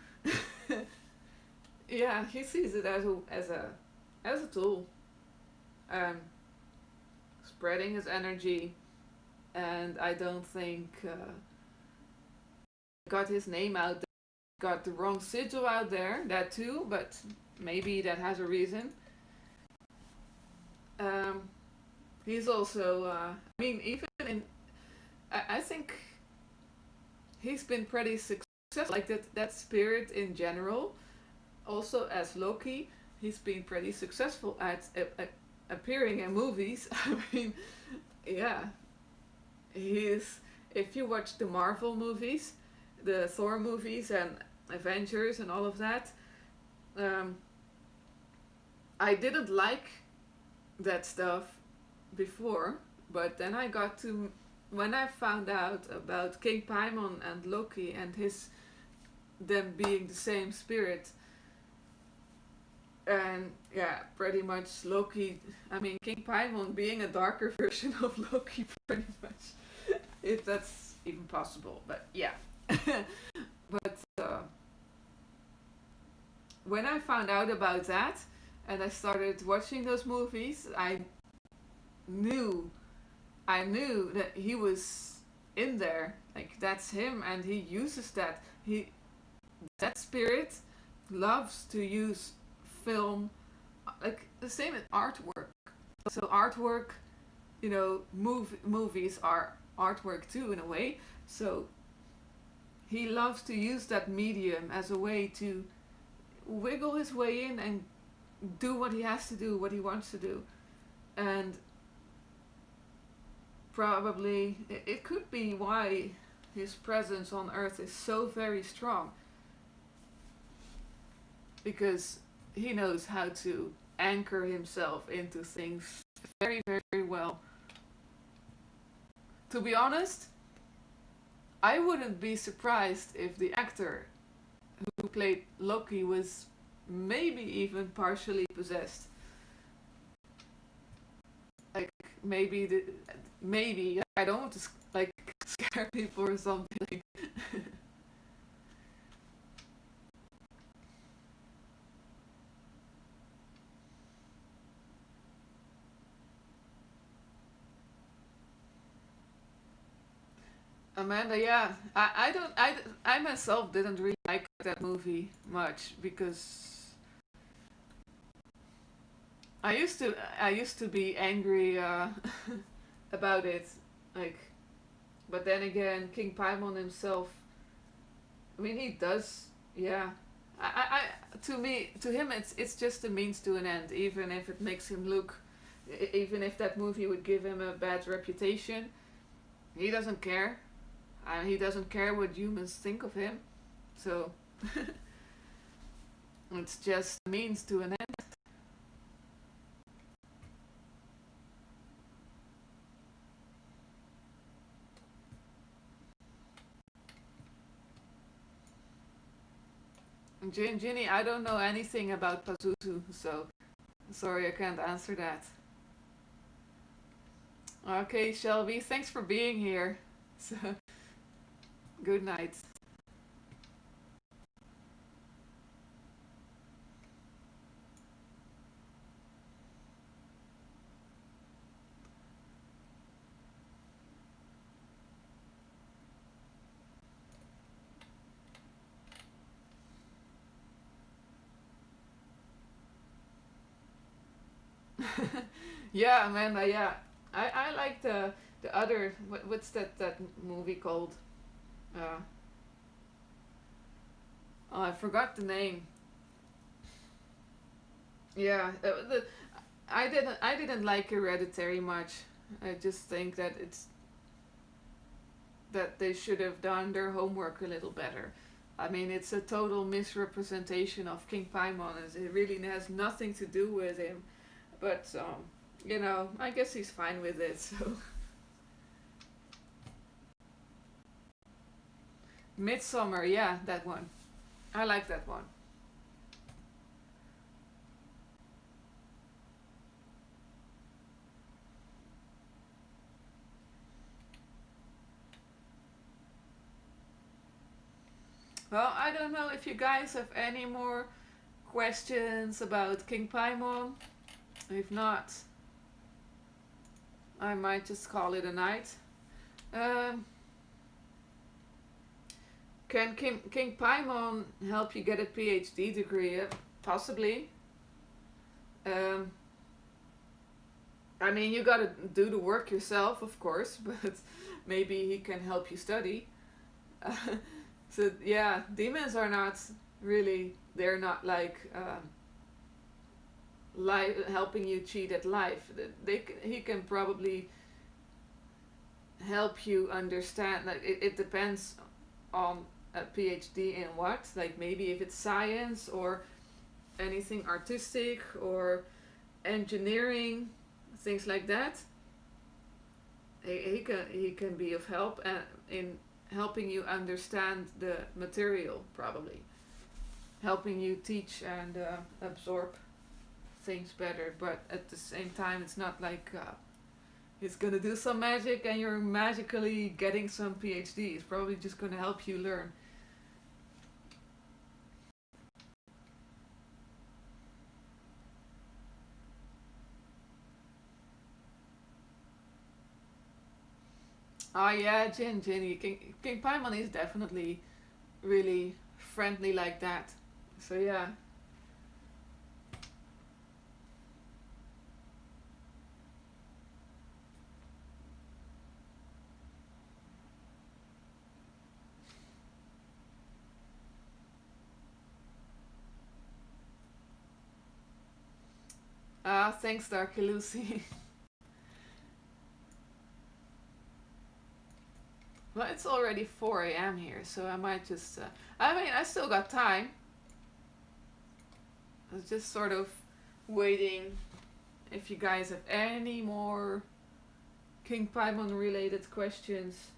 yeah, he sees it as a tool. Um, Spreading his energy, and I don't think got his name out there. Got the wrong sigil out there, that too, but maybe that has a reason. Um, he's also, I mean, even in, I think he's been pretty successful, like that spirit in general. Also, as Loki, he's been pretty successful at appearing in movies. I mean, yeah, he's. If you watch the Marvel movies, the Thor movies and Avengers and all of that, um, I didn't like that stuff before, but then I got to when I found out about King Paimon and Loki and his them being the same spirit, and yeah, pretty much Loki. I mean, King Paimon being a darker version of Loki, pretty much, if that's even possible. But yeah, but when I found out about that, and I started watching those movies, knew, I knew that he was in there. Like that's him, and he uses that. That spirit loves to use film, like the same as artwork. So artwork, movies are artwork too in a way. So he loves to use that medium as a way to wiggle his way in and do what he has to do, what he wants to do. And probably it could be why his presence on Earth is so very strong, because he knows how to anchor himself into things very, very well. To be honest, I wouldn't be surprised if the actor who played Loki was maybe even partially possessed. Like maybe I don't want to like scare people or something. Amanda, yeah, I myself didn't really like that movie much because I used to be angry about it, like, but then again, King Paimon himself, I mean, he does, yeah. To me, to him, it's just a means to an end. Even if it makes him look, even if that movie would give him a bad reputation, he doesn't care. He doesn't care what humans think of him. So it's just a means to an end. Ginny, I don't know anything about Pazuzu, so sorry I can't answer that. Okay, Shelby, thanks for being here. So, good night. Yeah, Amanda, yeah. I like the other what's that movie called? Uh, oh, I forgot the name. Yeah, I didn't like Hereditary much. I just think that it's that they should have done their homework a little better. I mean, it's a total misrepresentation of King Paimon. It really has nothing to do with him. But I guess he's fine with it. So, Midsummer, yeah, that one. I like that one. Well, I don't know if you guys have any more questions about King Paimon. If not, I might just call it a night. Um, can King Paimon help you get a PhD degree? Possibly. Um, I mean, you gotta do the work yourself, of course, but maybe he can help you study. So yeah, demons are not really. They're not like helping you cheat at life. He can probably help you understand. Like it depends on a PhD in what. Like maybe if it's science or anything artistic or engineering, things like that. He can be of help in helping you understand the material, probably helping you teach and absorb things better. But at the same time, it's not like he's gonna do some magic and you're magically getting some PhD. It's probably just gonna help you learn. Ah, yeah, Ginny. King Paimon is definitely really friendly like that. So yeah. Ah, thanks, Darky Lucy. Well, it's already 4 a.m. here, so I might just. I mean, I still got time. I was just sort of waiting if you guys have any more King Paimon related questions.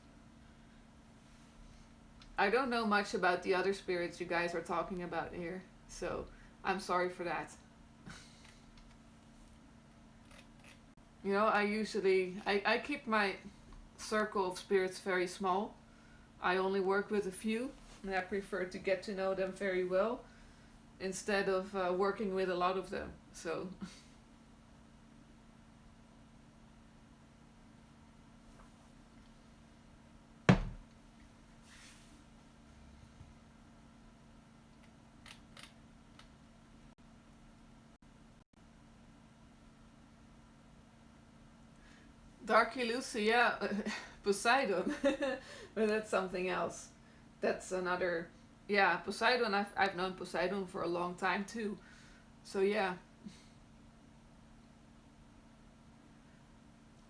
I don't know much about the other spirits you guys are talking about here, so I'm sorry for that. I keep my circle of spirits very small. I only work with a few, and I prefer to get to know them very well instead of working with a lot of them. So, Darky Lucy, yeah, Poseidon, but that's something else. That's another, yeah, Poseidon. I've known Poseidon for a long time too. So yeah.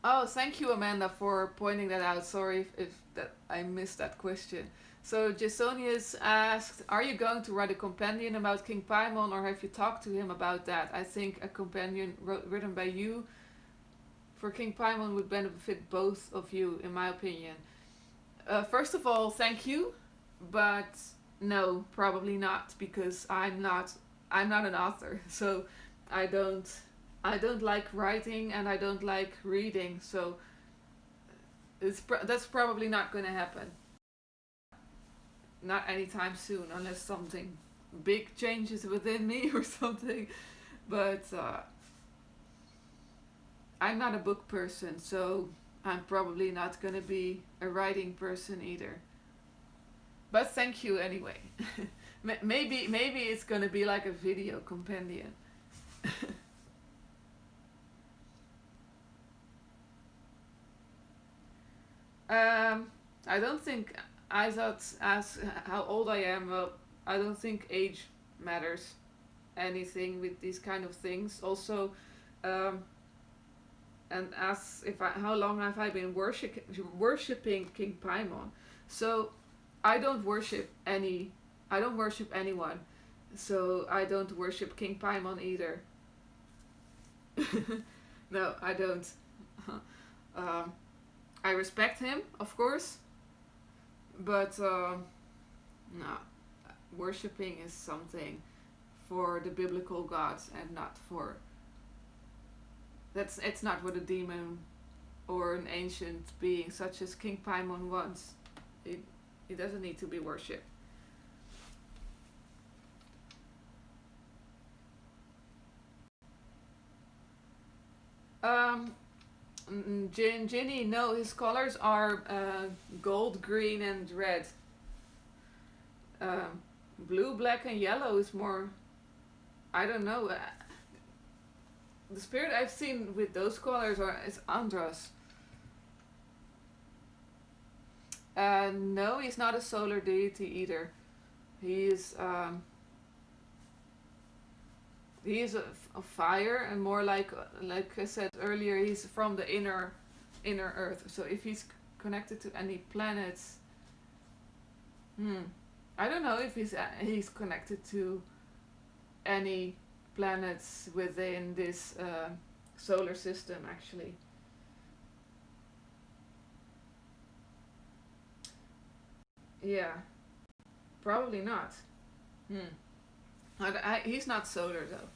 Oh, thank you, Amanda, for pointing that out. Sorry if that I missed that question. So Jasonius asked, "Are you going to write a companion about King Paimon, or have you talked to him about that? I think a companion written by you for King Paimon would benefit both of you, in my opinion." First of all, thank you, but no, probably not, because I'm not an author, so I don't I don't like writing and I don't like reading, so that's probably not going to happen. Not anytime soon, unless something big changes within me or something. But I'm not a book person, so I'm probably not going to be a writing person either. But thank you anyway. Maybe it's going to be like a video companion. I don't think I thought as how old I am. Well, I don't think age matters anything with these kind of things. Also, um, and as if how long have I been worshiping King Paimon? So I don't worship any. I don't worship anyone. So I don't worship King Paimon either. No, I don't. um, I respect him, of course, but no, worshipping is something for the biblical gods and not for that's it's not what a demon or an ancient being such as King Paimon wants. It it doesn't need to be worshipped. Um, Ginny, no, his colors are gold, green, and red. Um, Blue, black, and yellow is more. I don't know. The spirit I've seen with those colors is Andros. No, he's not a solar deity either. He is he is a fire and more like I said earlier, he's from the inner Earth. So if he's connected to any planets, hmm, I don't know if he's connected to any planets within this solar system actually. Yeah, probably not. Hmm. He's not solar though.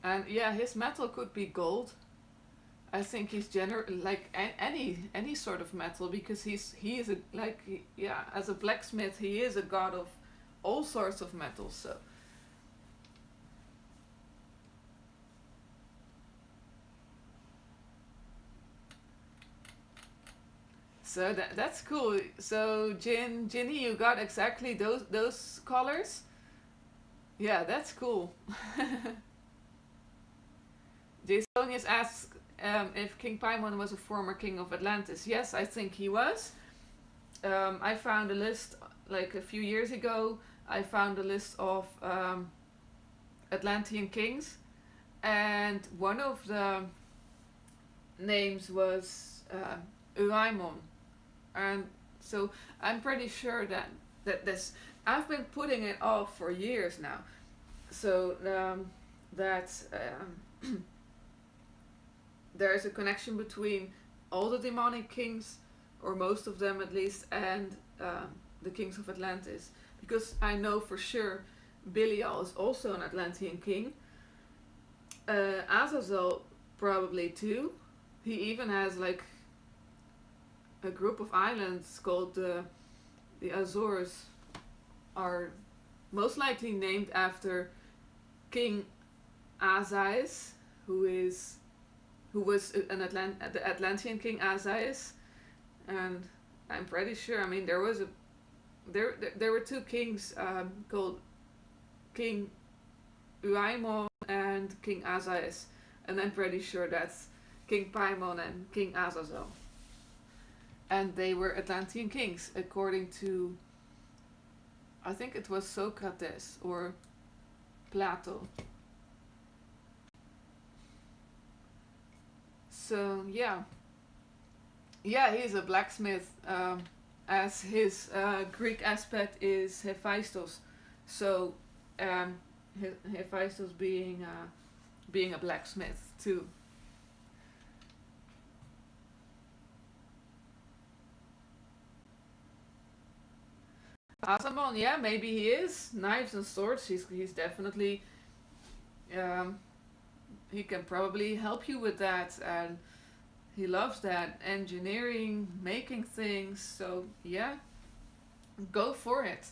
And yeah, his metal could be gold. I think he's like any sort of metal because he is a yeah, as a blacksmith he is a god of all sorts of metals. So that's cool. So Ginny, you got exactly those colors. Yeah, that's cool. Jasonius asks if King Paimon was a former king of Atlantis. Yes, I think he was. I found a list like a few years ago. I found a list of Atlantean kings, and one of the names was Uraimon, and so I'm pretty sure that this I've been putting it off for years now. So that there is a connection between all the demonic kings, or most of them at least, and the kings of Atlantis. Because I know for sure Belial is also an Atlantean king. Azazel probably too. He even has like a group of islands called the Azores, are most likely named after King Azais, who was the Atlantean king Azais, and I'm pretty sure. I mean, there was a there were two kings called King Paimon and King Azais, and I'm pretty sure that's King Paimon and King Azazel. And they were Atlantean kings, according to, I think it was Socrates or Plato. So yeah, he's a blacksmith, as his Greek aspect is Hephaestus. So um, Hephaestus being a blacksmith too. Asamon, yeah, maybe he is. Knives and swords, he's definitely, um, he can probably help you with that, and he loves that engineering, making things. So yeah, go for it.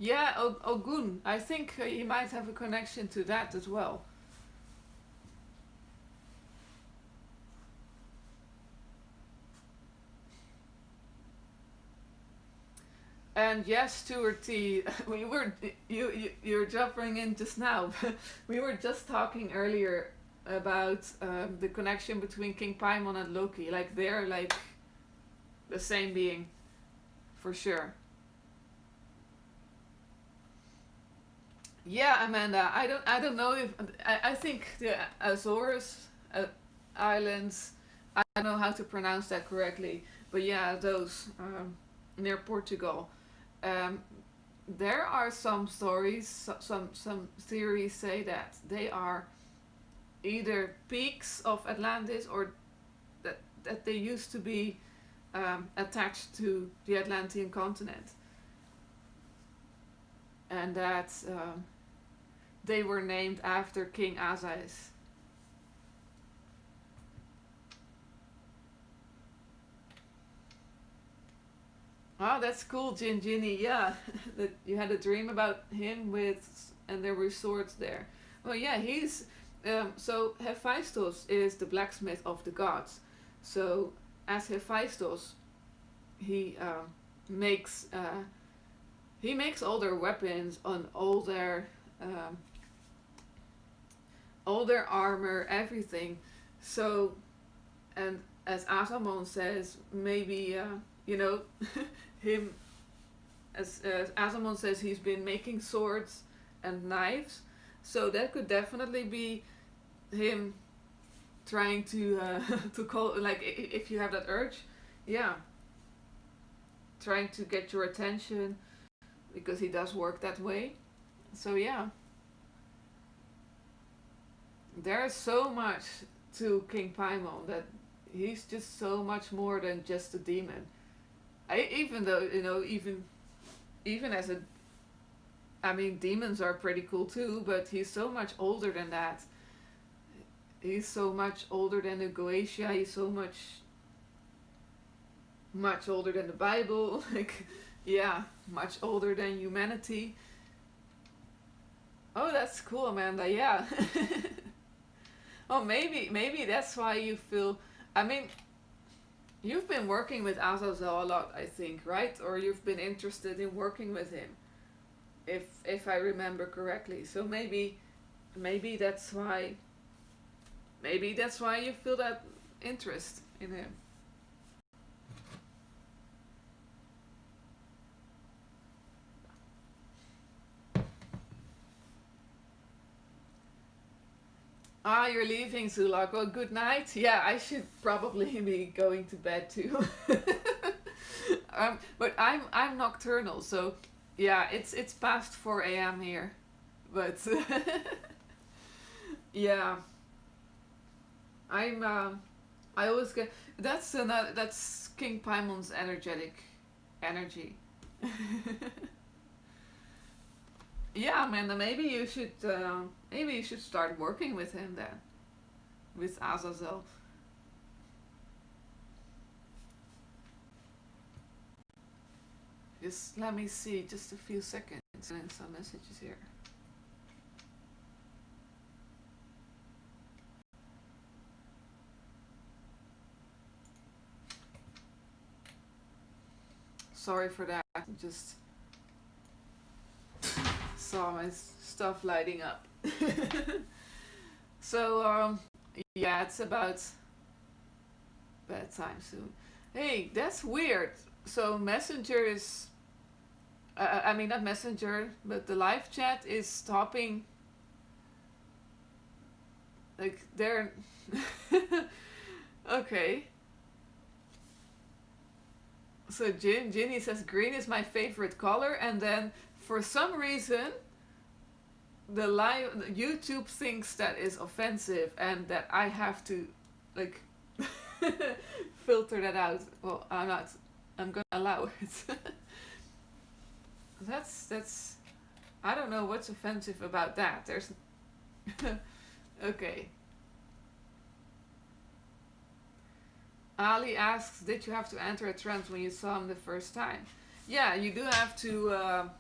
Yeah, Ogun. I think he might have a connection to that as well. And yes, Stuart T, we were you're jumping in just now. We were just talking earlier about the connection between King Paimon and Loki. Like they're like the same being, for sure. Yeah, Amanda. I don't know if I think the Azores Islands. I don't know how to pronounce that correctly, but yeah, those near Portugal. Um, there are some stories, some theories say that they are either peaks of Atlantis, or that they used to be attached to the Atlantean continent, and that they were named after King Azais. Oh, that's cool, Ginny. Yeah, that you had a dream about him with, and there were swords there. Well, yeah, he's so Hephaestus is the blacksmith of the gods. So as Hephaestus, he makes he makes all their weapons on um, all their armor, everything. So, and as Atamon says, maybe you know him, as Asamon says, he's been making swords and knives. So that could definitely be him trying to to call, like, if you have that urge, yeah, trying to get your attention, because he does work that way. So yeah, there's so much to King Paimon that he's just so much more than just a demon. Even though, even as a, I mean, demons are pretty cool too, but he's so much older than that. He's so much older than the Goetia. He's so much older than the Bible. Like, yeah, much older than humanity. Oh, that's cool, Amanda. Yeah. Oh, maybe that's why you feel. I mean, you've been working with Azazel a lot, I think, right? Or you've been interested in working with him, if I remember correctly. So maybe that's why. Maybe that's why you feel that interest in him. Ah, you're leaving, Zulak. Well, good night. Yeah, I should probably be going to bed too. But I'm nocturnal, so yeah, it's past 4 a.m. here. But yeah, I'm. I always get that's King Paimon's energetic energy. Yeah, Amanda. Maybe you should start working with him then, with Azazel. Just let me see, just a few seconds, and some messages here. sorry for that. I just saw my stuff lighting up. So, yeah, it's about bedtime soon. Hey, that's weird. So, Messenger is. I mean, not Messenger, but the live chat is stopping. Like, they're. Okay. So, Ginny says green is my favorite color, and then for some reason, the live YouTube thinks that is offensive and that I have to like filter that out. Well, I'm not. I'm gonna allow it. That's. I don't know what's offensive about that. There's. Okay. Ali asks, "Did you have to enter a trance when you saw him the first time?" Yeah, you do have to.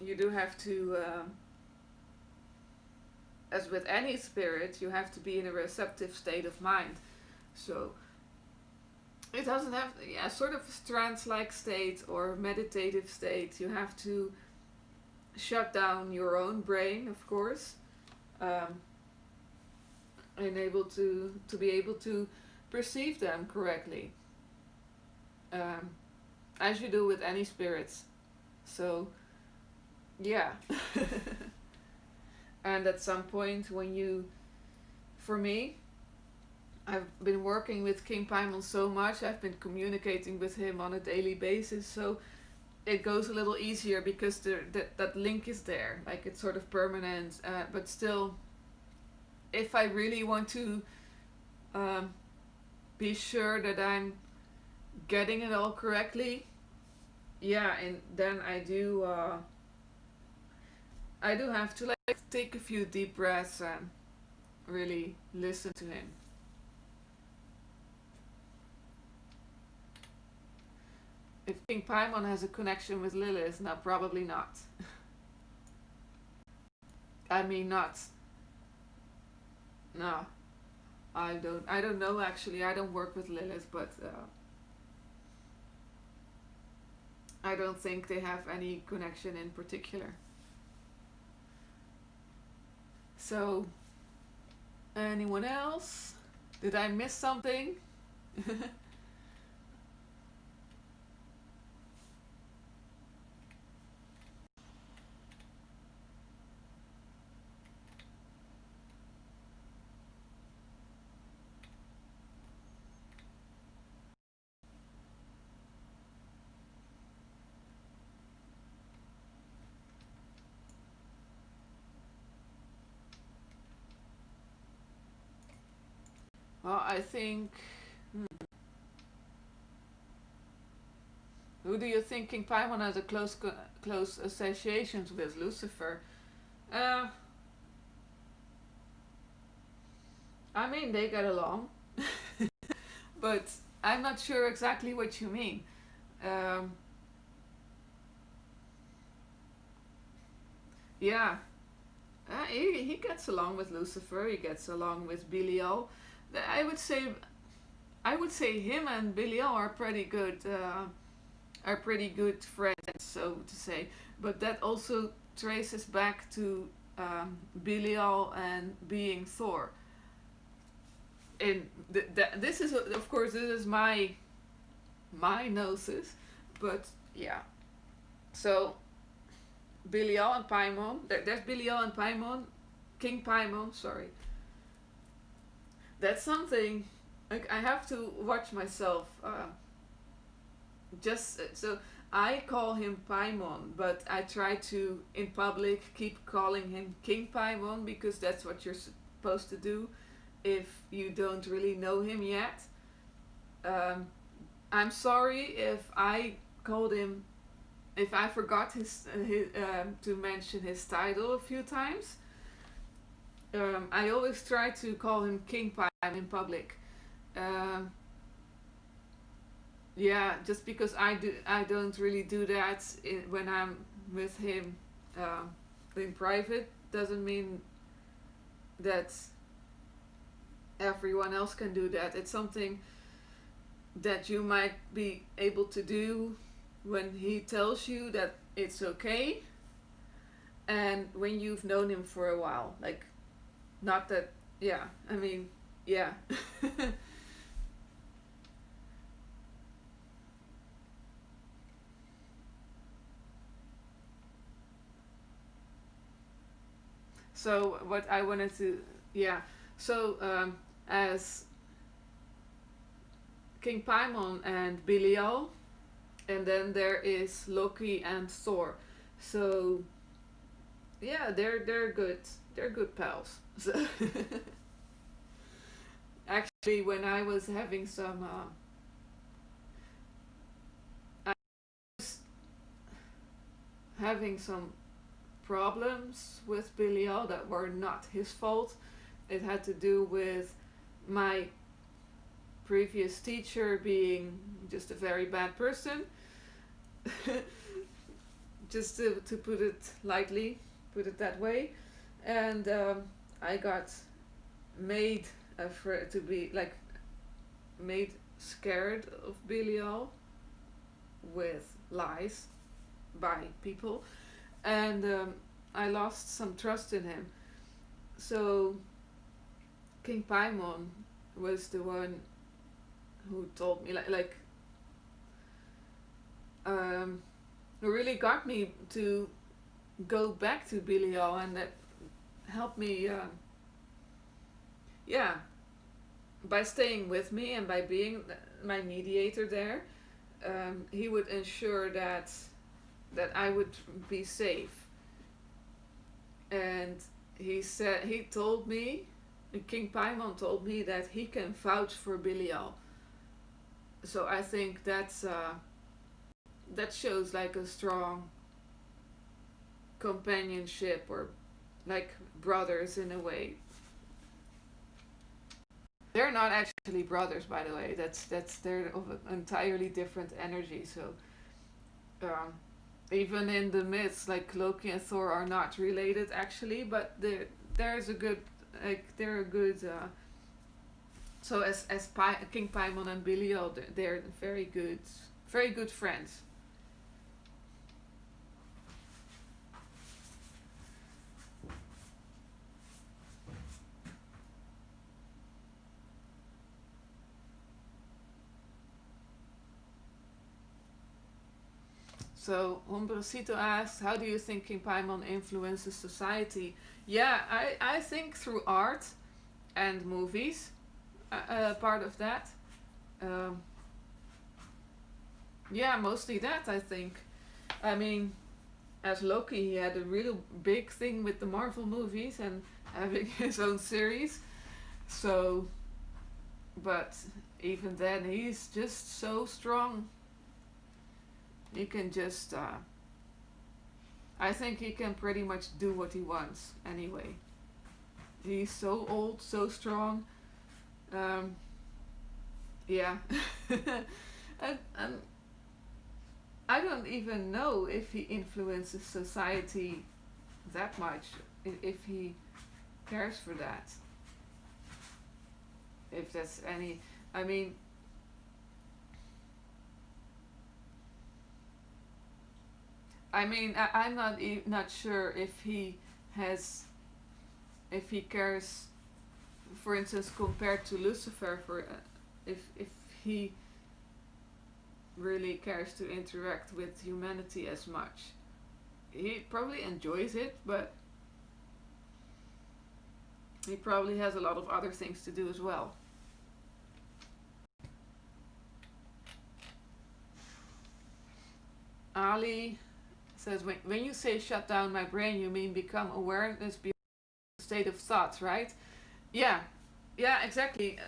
You do have to. As with any spirit, you have to be in a receptive state of mind. So it doesn't have, yeah, sort of a trance-like state or meditative state. You have to shut down your own brain, of course, and able to be able to perceive them correctly, um, as you do with any spirits. So yeah. And at some point when you, for me, I've been working with King Paimon so much, I've been communicating with him on a daily basis, so it goes a little easier because that link is there, like it's sort of permanent, but still, if I really want to be sure that I'm getting it all correctly, yeah, and then I do have to like take a few deep breaths and really listen to him. If King Paimon has a connection with Lilith, no, probably not. I mean, not. No, I don't. I don't know actually. I don't work with Lilith, but I don't think they have any connection in particular. So, anyone else? Did I miss something? Well, I think. Who do you think King Paimon has a close associations with? Lucifer. Uh, I mean, they get along, but I'm not sure exactly what you mean. Um, yeah, he gets along with Lucifer. He gets along with Belial. I would say him and Belial are pretty good friends, so to say. But that also traces back to Belial and being Thor. And this is, of course, this is my gnosis, but yeah. So Belial and Paimon. There's Belial and Paimon, King Paimon. Sorry. That's something. Like I have to watch myself. Just so I call him Paimon, but I try to in public keep calling him King Paimon because that's what you're supposed to do if you don't really know him yet. Um, I'm sorry if I called him, if I forgot his to mention his title a few times. I always try to call him King Paimon in public. Um, yeah, just because I don't really do that when I'm with him in private doesn't mean that everyone else can do that. It's something that you might be able to do when he tells you that it's okay, and when you've known him for a while. Like, not that, yeah, I mean, yeah. So, what I wanted to, yeah, so as King Paimon and Belial, and then there is Loki and Thor. So, yeah, they're good. They're good pals. So actually, when I was having some, I was having some problems with Belial that were not his fault. It had to do with my previous teacher being just a very bad person. Just to put it lightly, put it that way. And I got made afraid to be like made scared of Belial with lies by people, and I lost some trust in him. So King Paimon was the one who told me who really got me to go back to Belial, and that helped me yeah, by staying with me and by being my mediator there. He would ensure that I would be safe. And he told me, King Paimon told me that he can vouch for Belial. So I think that shows like a strong companionship, or like brothers in a way. They're not actually brothers, by the way. That's they're of an entirely different energy. So um, even in the myths, like Loki and Thor are not related actually, but there's a good, like they're a good. So King Paimon and Belial, they're very good friends. So Hombrecito asks, how do you think King Paimon influences society? Yeah, I think through art and movies, part of that. Um, yeah, mostly that, I think. I mean, as Loki, he had a real big thing with the Marvel movies and having his own series. So, but even then, he's just so strong. He can just, I think he can pretty much do what he wants anyway. He's so old, so strong. Um, yeah. And I don't even know if he influences society that much, if he cares for that. If that's any, I mean, I'm not sure if he has, if he cares, for instance, compared to Lucifer, for if he really cares to interact with humanity as much. He probably enjoys it, but he probably has a lot of other things to do as well. Ali says, when you say shut down my brain, you mean become awareness beyond the state of thoughts, right? Yeah, yeah, exactly.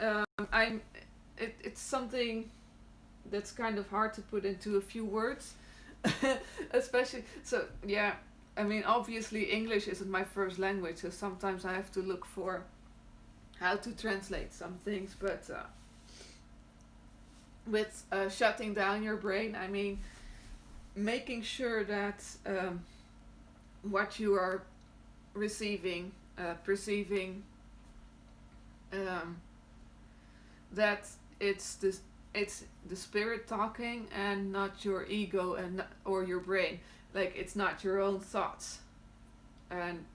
It's something that's kind of hard to put into a few words, especially. So yeah, I mean, obviously English isn't my first language, so sometimes I have to look for how to translate some things. But with shutting down your brain, I mean making sure that what you are receiving, perceiving, um, that it's this it's the spirit talking and not your ego and or your brain. Like it's not your own thoughts. And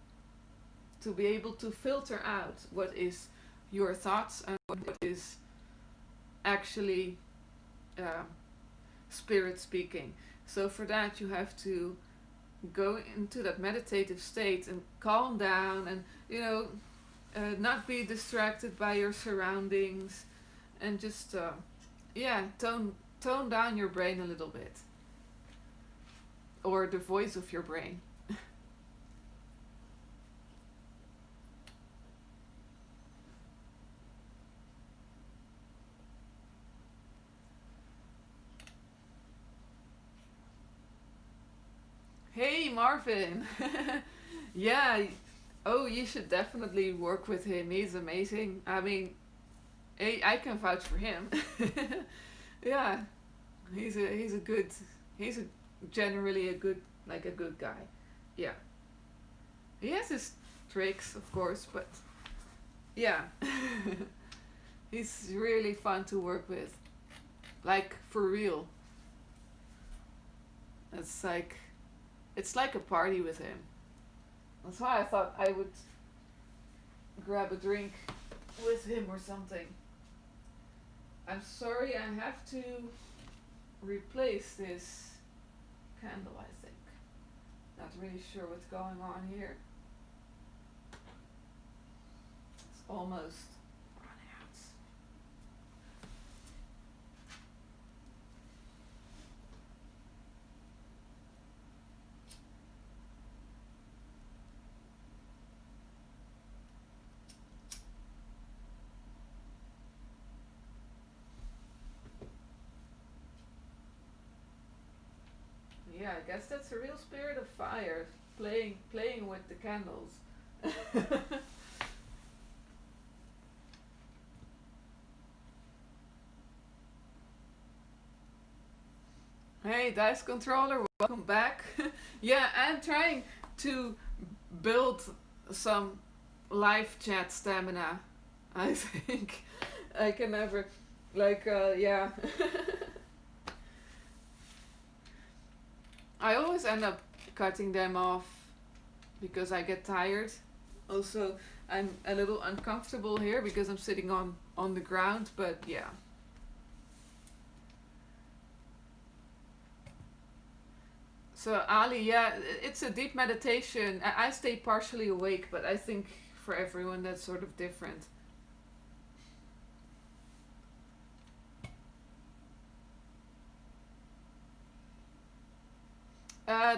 to be able to filter out what is your thoughts and what is actually uh, spirit speaking. So for that you have to go into that meditative state and calm down and not be distracted by your surroundings and just tone down your brain a little bit, or the voice of your brain. Hey Marvin. Yeah. Oh, you should definitely work with him. He's amazing. I mean, I can vouch for him. Yeah, he's a good, he's a generally a good, like a good guy. Yeah, he has his tricks, of course, but yeah, he's really fun to work with. Like for real. It's like a party with him. That's why I thought I would grab a drink with him or something. I'm sorry, I have to replace this candle, I think. Not really sure what's going on here. It's almost run out. Yeah, I guess that's a real spirit of fire, playing with the candles. Hey, Dice Controller, welcome back. Yeah, I'm trying to build some live chat stamina. I think I can never, yeah. I always end up cutting them off because I get tired. Also, I'm a little uncomfortable here because I'm sitting on the ground, but yeah. So Ali, yeah, it's a deep meditation. I stay partially awake, but I think for everyone that's sort of different.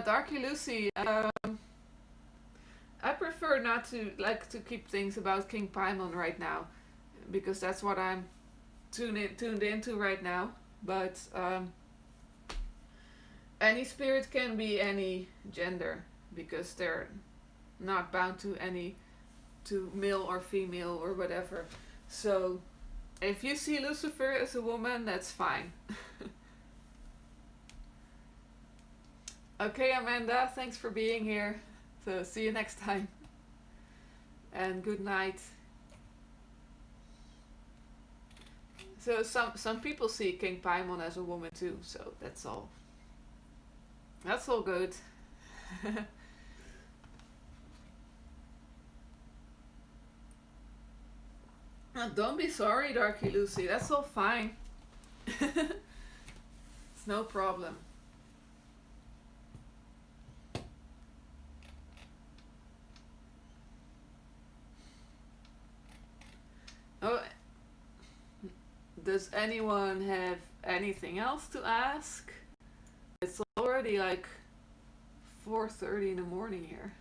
Darky Lucy, I prefer not to like to keep things about King Paimon right now, because that's what I'm tuned into right now. But any spirit can be any gender because they're not bound to any to male or female or whatever. So if you see Lucifer as a woman, that's fine. Okay, Amanda, thanks for being here. So see you next time. And good night. So some people see King Paimon as a woman too, so that's all. That's all good. Don't be sorry, Darky Lucy. That's all fine. It's no problem. Oh, does anyone have anything else to ask? It's already like 4:30 in the morning here.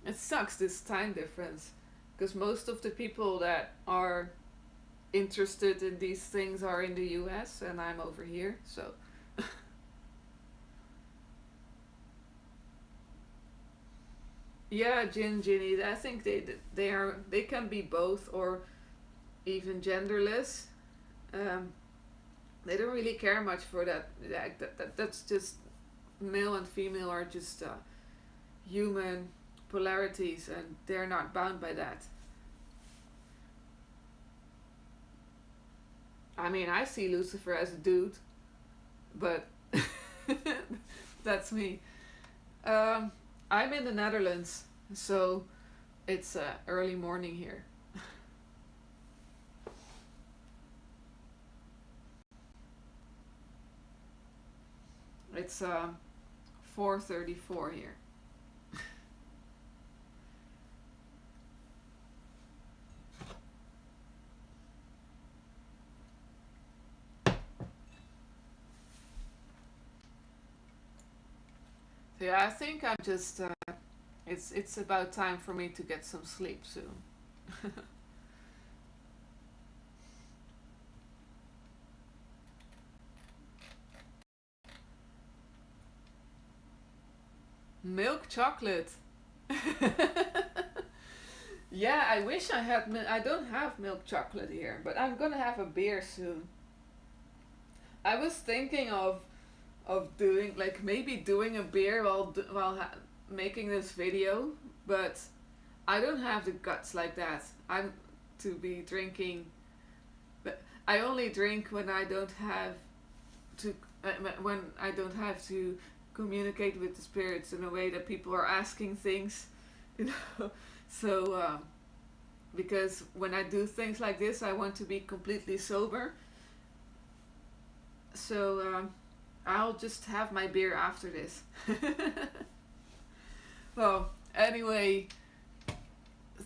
It sucks, this time difference, because most of the people that are interested in these things are in the US and I'm over here, so yeah, Ginny, I think they can be both or even genderless. Um, they don't really care much for that. That's just male and female are just human polarities, and they're not bound by that. I mean, I see Lucifer as a dude, but that's me. Um, I'm in the Netherlands, so it's early morning here. It's 4:34 here. So yeah, I think I'm just. It's about time for me to get some sleep soon. Milk chocolate. Yeah, I wish I had. I don't have milk chocolate here, but I'm gonna have a beer soon. I was thinking of doing like maybe doing a beer while making this video, but I don't have the guts like that. I'm to be drinking, but I only drink when I don't have to when I don't have to communicate with the spirits in a way that people are asking things, you know. So because when I do things like this, I want to be completely sober. So I'll just have my beer after this. Well, anyway,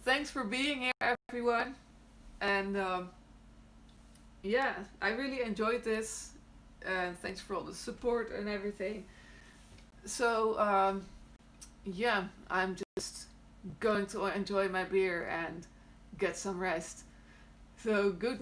thanks for being here, everyone. And yeah, I really enjoyed this. And thanks for all the support and everything. So, yeah, I'm just going to enjoy my beer and get some rest. So, good